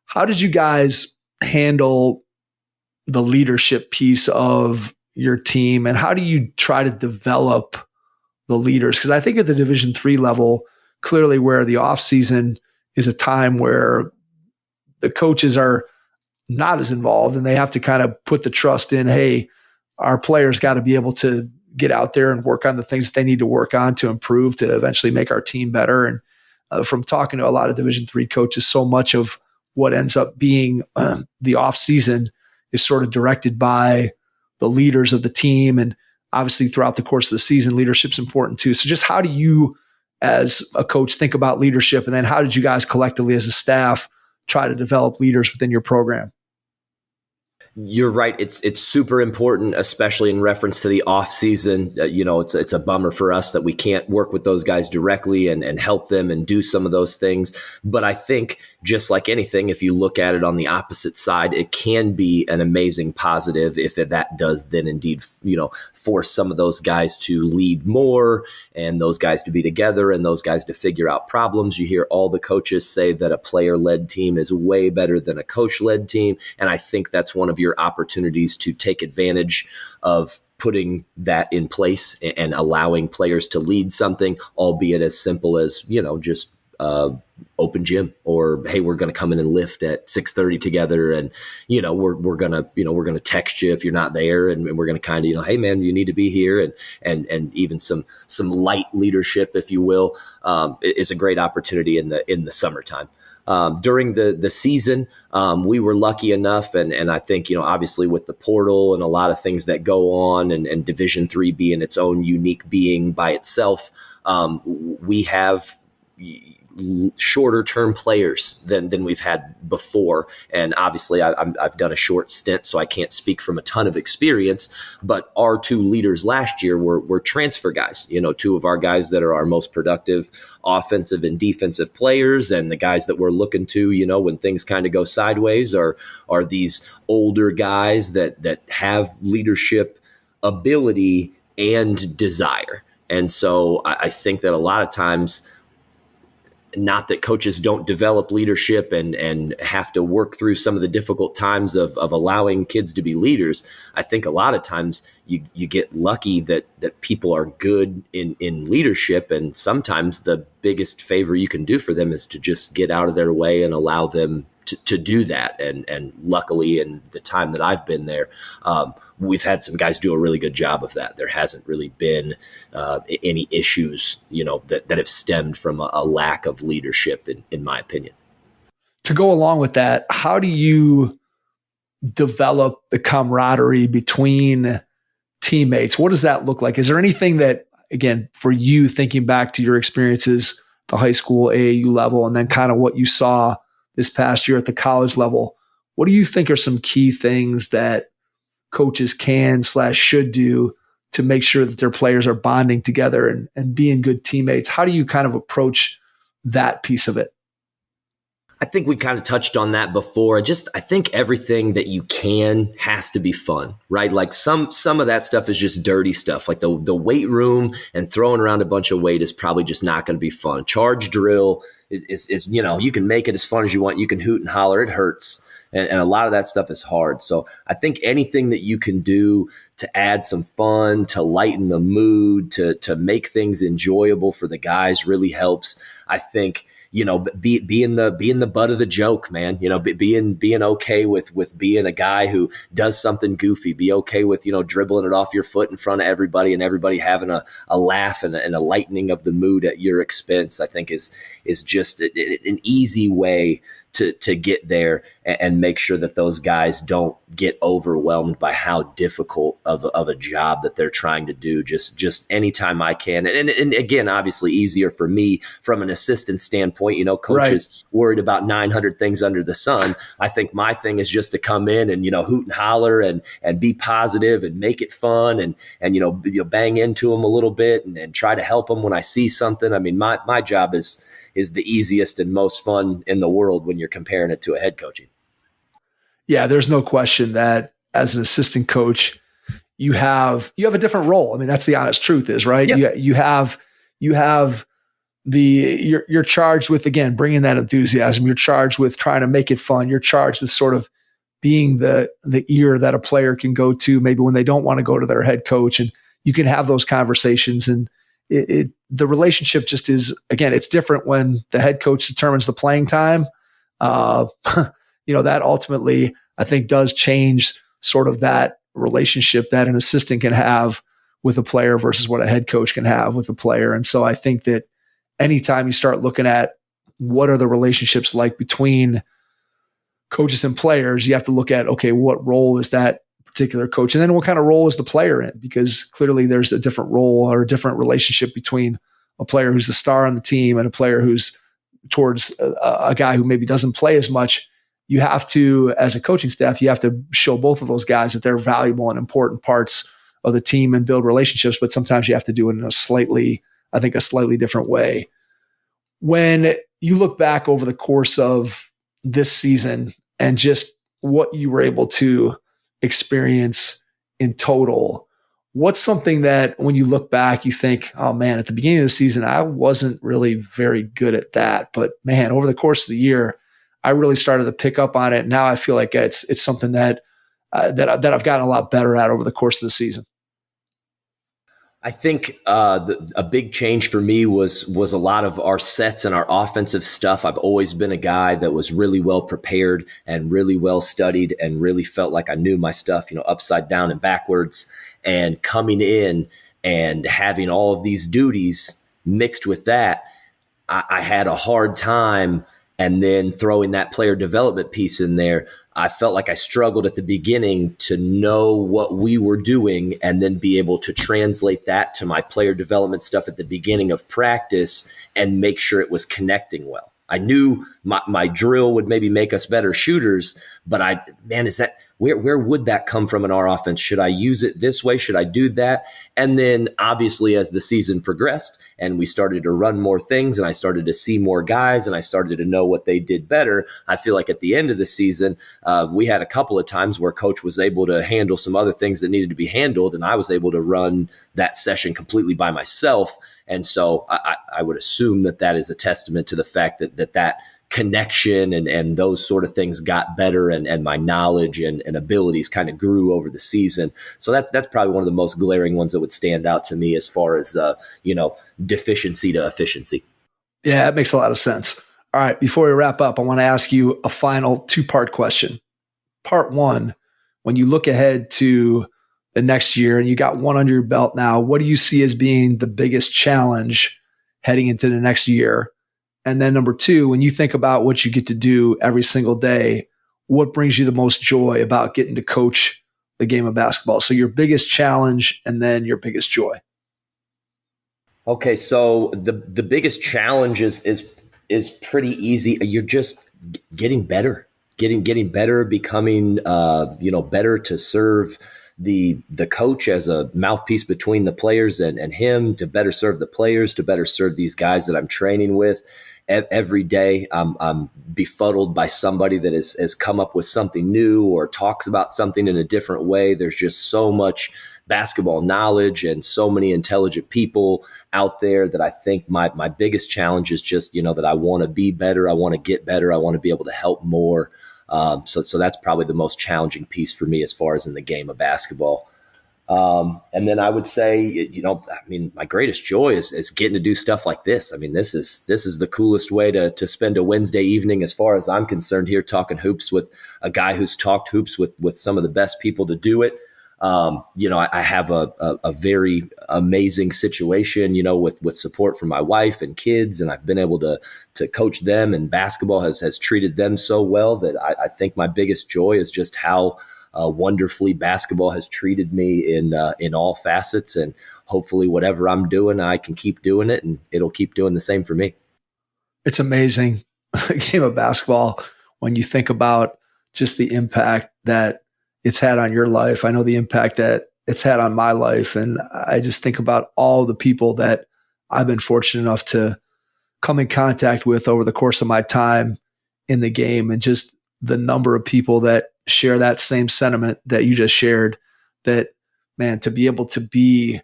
How did you guys handle the leadership piece of your team, and how do you try to develop the leaders? Because I think at the Division III level, clearly where the offseason is a time where the coaches are not as involved and they have to kind of put the trust in, hey, our players got to be able to get out there and work on the things that they need to work on to improve, to eventually make our team better. And from talking to a lot of Division III coaches, so much of what ends up being the off season is sort of directed by the leaders of the team. And obviously throughout the course of the season, leadership's important too. So just how do you, as a coach, think about leadership? And then how did you guys collectively as a staff try to develop leaders within your program? You're right. It's super important, especially in reference to the off season. It's a bummer for us that we can't work with those guys directly and help them and do some of those things. But I think just like anything, if you look at it on the opposite side, it can be an amazing positive if that does then indeed, force some of those guys to lead more and those guys to be together and those guys to figure out problems. You hear all the coaches say that a player-led team is way better than a coach-led team. And I think that's one of your opportunities to take advantage of putting that in place and allowing players to lead something, albeit as simple as, just open gym, or, hey, we're going to come in and lift at 6:30 together. And, we're going to text you if you're not there. And we're going to kind of, hey man, you need to be here. And even some light leadership, if you will, is a great opportunity in the summertime. During the season, we were lucky enough, and I think, obviously with the portal and a lot of things that go on and Division III being its own unique being by itself, we have shorter term players than we've had before. And obviously I've done a short stint, so I can't speak from a ton of experience, but our 2 leaders last year were transfer guys, 2 of our guys that are our most productive offensive and defensive players, and the guys that we're looking to, when things kind of go sideways are these older guys that have leadership ability and desire. And so I think that a lot of times, not that coaches don't develop leadership and have to work through some of the difficult times of allowing kids to be leaders. I think a lot of times you get lucky that people are good in leadership, and sometimes the biggest favor you can do for them is to just get out of their way and allow them to do that. And luckily, in the time that I've been there, we've had some guys do a really good job of that. There hasn't really been any issues, that have stemmed from a lack of leadership, in my opinion. To go along with that, how do you develop the camaraderie between teammates? What does that look like? Is there anything that, again, for you, thinking back to your experiences, the high school AAU level, and then kind of what you saw this past year at the college level, what do you think are some key things that coaches can/should do to make sure that their players are bonding together and being good teammates? How do you kind of approach that piece of it? I think we kind of touched on that before. I think everything that you can has to be fun, right? Like some of that stuff is just dirty stuff. Like the weight room and throwing around a bunch of weight is probably just not going to be fun. Charge drill is you can make it as fun as you want. You can hoot and holler. It hurts. And a lot of that stuff is hard. So I think anything that you can do to add some fun, to lighten the mood, to make things enjoyable for the guys really helps. I think, being the butt of the joke, man, being okay with being a guy who does something goofy, be okay with, dribbling it off your foot in front of everybody and everybody having a laugh and a lightening of the mood at your expense, I think is just an easy way to get there and make sure that those guys don't get overwhelmed by how difficult of a job that they're trying to do. Just anytime I can. And again, obviously easier for me from an assistant standpoint, coaches worried about 900 things under the sun. I think my thing is just to come in and, hoot and holler and be positive and make it fun and bang into them a little bit and try to help them when I see something. I mean, my job is the easiest and most fun in the world when you're comparing it to a head coaching. Yeah, there's no question that as an assistant coach, you have a different role. I mean, that's the honest truth is, right? Yeah. You're charged with, again, bringing that enthusiasm. You're charged with trying to make it fun. You're charged with sort of being the ear that a player can go to maybe when they don't want to go to their head coach, and you can have those conversations. And the relationship just is, again, it's different when the head coach determines the playing time. That ultimately, I think, does change sort of that relationship that an assistant can have with a player versus what a head coach can have with a player. And so I think that anytime you start looking at what are the relationships like between coaches and players, you have to look at, okay, what role is that particular coach? And then what kind of role is the player in? Because clearly there's a different role or a different relationship between a player who's the star on the team and a player who's towards a guy who maybe doesn't play as much. You have to, as a coaching staff, you have to show both of those guys that they're valuable and important parts of the team and build relationships, but sometimes you have to do it in a slightly different way. When you look back over the course of this season and just what you were able to experience in total, what's something that when you look back, you think, oh man, at the beginning of the season, I wasn't really very good at that, but man, over the course of the year, I really started to pick up on it. Now I feel like it's something that I've gotten a lot better at over the course of the season. I think a big change for me was a lot of our sets and our offensive stuff. I've always been a guy that was really well prepared and really well studied and really felt like I knew my stuff, upside down and backwards. And coming in and having all of these duties mixed with that, I had a hard time. And then throwing that player development piece in there, I felt like I struggled at the beginning to know what we were doing and then be able to translate that to my player development stuff at the beginning of practice and make sure it was connecting well. I knew my drill would maybe make us better shooters, but where would that come from in our offense? Should I use it this way? Should I do that? And then obviously as the season progressed and we started to run more things and I started to see more guys and I started to know what they did better, I feel like at the end of the season, we had a couple of times where coach was able to handle some other things that needed to be handled and I was able to run that session completely by myself. And so I would assume that is a testament to the fact that connection and those sort of things got better and my knowledge and abilities kind of grew over the season. So that's probably one of the most glaring ones that would stand out to me as far as, deficiency to efficiency. Yeah, that makes a lot of sense. All right. Before we wrap up, I want to ask you a final 2-part question. Part 1, when you look ahead to the next year and you got one under your belt now, what do you see as being the biggest challenge heading into the next year? And then number 2, when you think about what you get to do every single day, what brings you the most joy about getting to coach the game of basketball? So your biggest challenge and then your biggest joy. Okay, so the biggest challenge is pretty easy. You're just getting better, getting better, becoming better to serve the coach as a mouthpiece between the players and him, to better serve the players, to better serve these guys that I'm training with. Every day I'm befuddled by somebody that has come up with something new or talks about something in a different way. There's just so much basketball knowledge and so many intelligent people out there that I think my biggest challenge is just, that I want to be better. I want to get better. I want to be able to help more. So that's probably the most challenging piece for me as far as in the game of basketball. And then I would say, my greatest joy is getting to do stuff like this. I mean, this is the coolest way to spend a Wednesday evening, as far as I'm concerned, here talking hoops with a guy who's talked hoops with some of the best people to do it. I have a very amazing situation, with support from my wife and kids, and I've been able to coach them, and basketball has treated them so well that I think my biggest joy is just how wonderfully basketball has treated me in all facets, and hopefully whatever I'm doing, I can keep doing it, and it'll keep doing the same for me. It's amazing, the game of basketball, when you think about just the impact that it's had on your life. I know the impact that it's had on my life, and I just think about all the people that I've been fortunate enough to come in contact with over the course of my time in the game, and just the number of people that share that same sentiment that you just shared, that, man, to be able to be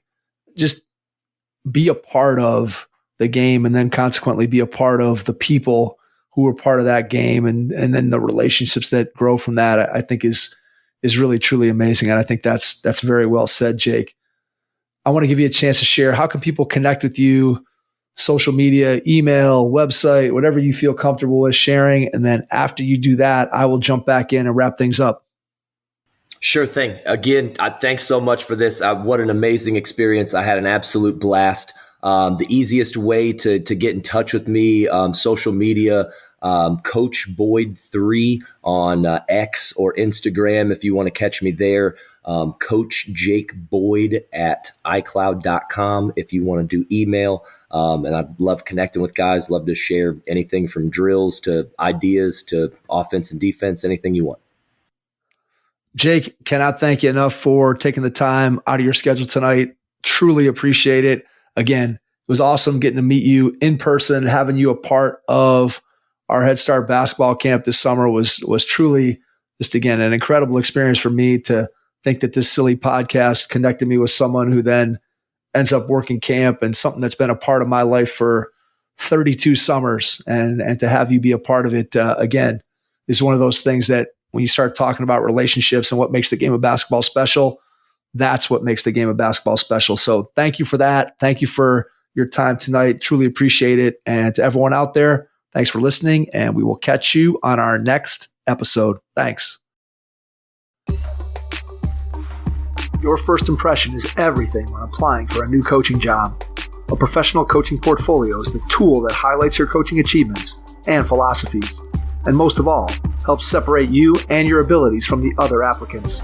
a part of the game, and then consequently be a part of the people who are part of that game, and then the relationships that grow from that, I think is really, truly amazing. And I think that's very well said, Jake. I want to give you a chance to share. How can people connect with you? Social media, email, website, whatever you feel comfortable with sharing. And then after you do that, I will jump back in and wrap things up. Sure thing. Again, thanks so much for this. What an amazing experience. I had an absolute blast. The easiest way to get in touch with me, social media, Coach Boyd 3 on X or Instagram, if you want to catch me there. Coach Jake Boyd at iCloud.com if you want to do email. And I love connecting with guys, love to share anything from drills to ideas to offense and defense, anything you want. Jake, cannot thank you enough for taking the time out of your schedule tonight. Truly appreciate it. Again, it was awesome getting to meet you in person, having you a part of our Head Start basketball camp this summer was truly just, again, an incredible experience for me to think that this silly podcast connected me with someone who then ends up working camp, and something that's been a part of my life for 32 summers. And to have you be a part of it, again, is one of those things that when you start talking about relationships and what makes the game of basketball special, that's what makes the game of basketball special. So thank you for that. Thank you for your time tonight. Truly appreciate it. And to everyone out there, thanks for listening, and we will catch you on our next episode. Thanks. Your first impression is everything when applying for a new coaching job. A professional coaching portfolio is the tool that highlights your coaching achievements and philosophies, and most of all, helps separate you and your abilities from the other applicants.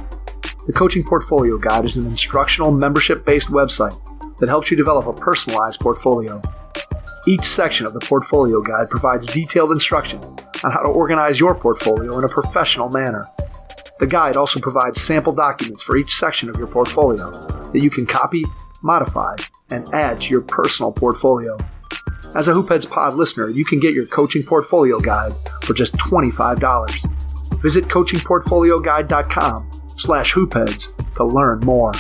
The Coaching Portfolio Guide is an instructional, membership-based website that helps you develop a personalized portfolio. Each section of the portfolio guide provides detailed instructions on how to organize your portfolio in a professional manner. The guide also provides sample documents for each section of your portfolio that you can copy, modify, and add to your personal portfolio. As a Hoopheads Pod listener, you can get your Coaching Portfolio Guide for just $25. Visit coachingportfolioguide.com/hoopheads to learn more.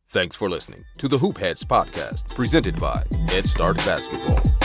Thanks for listening to the Hoop Heads podcast, presented by Head Start Basketball.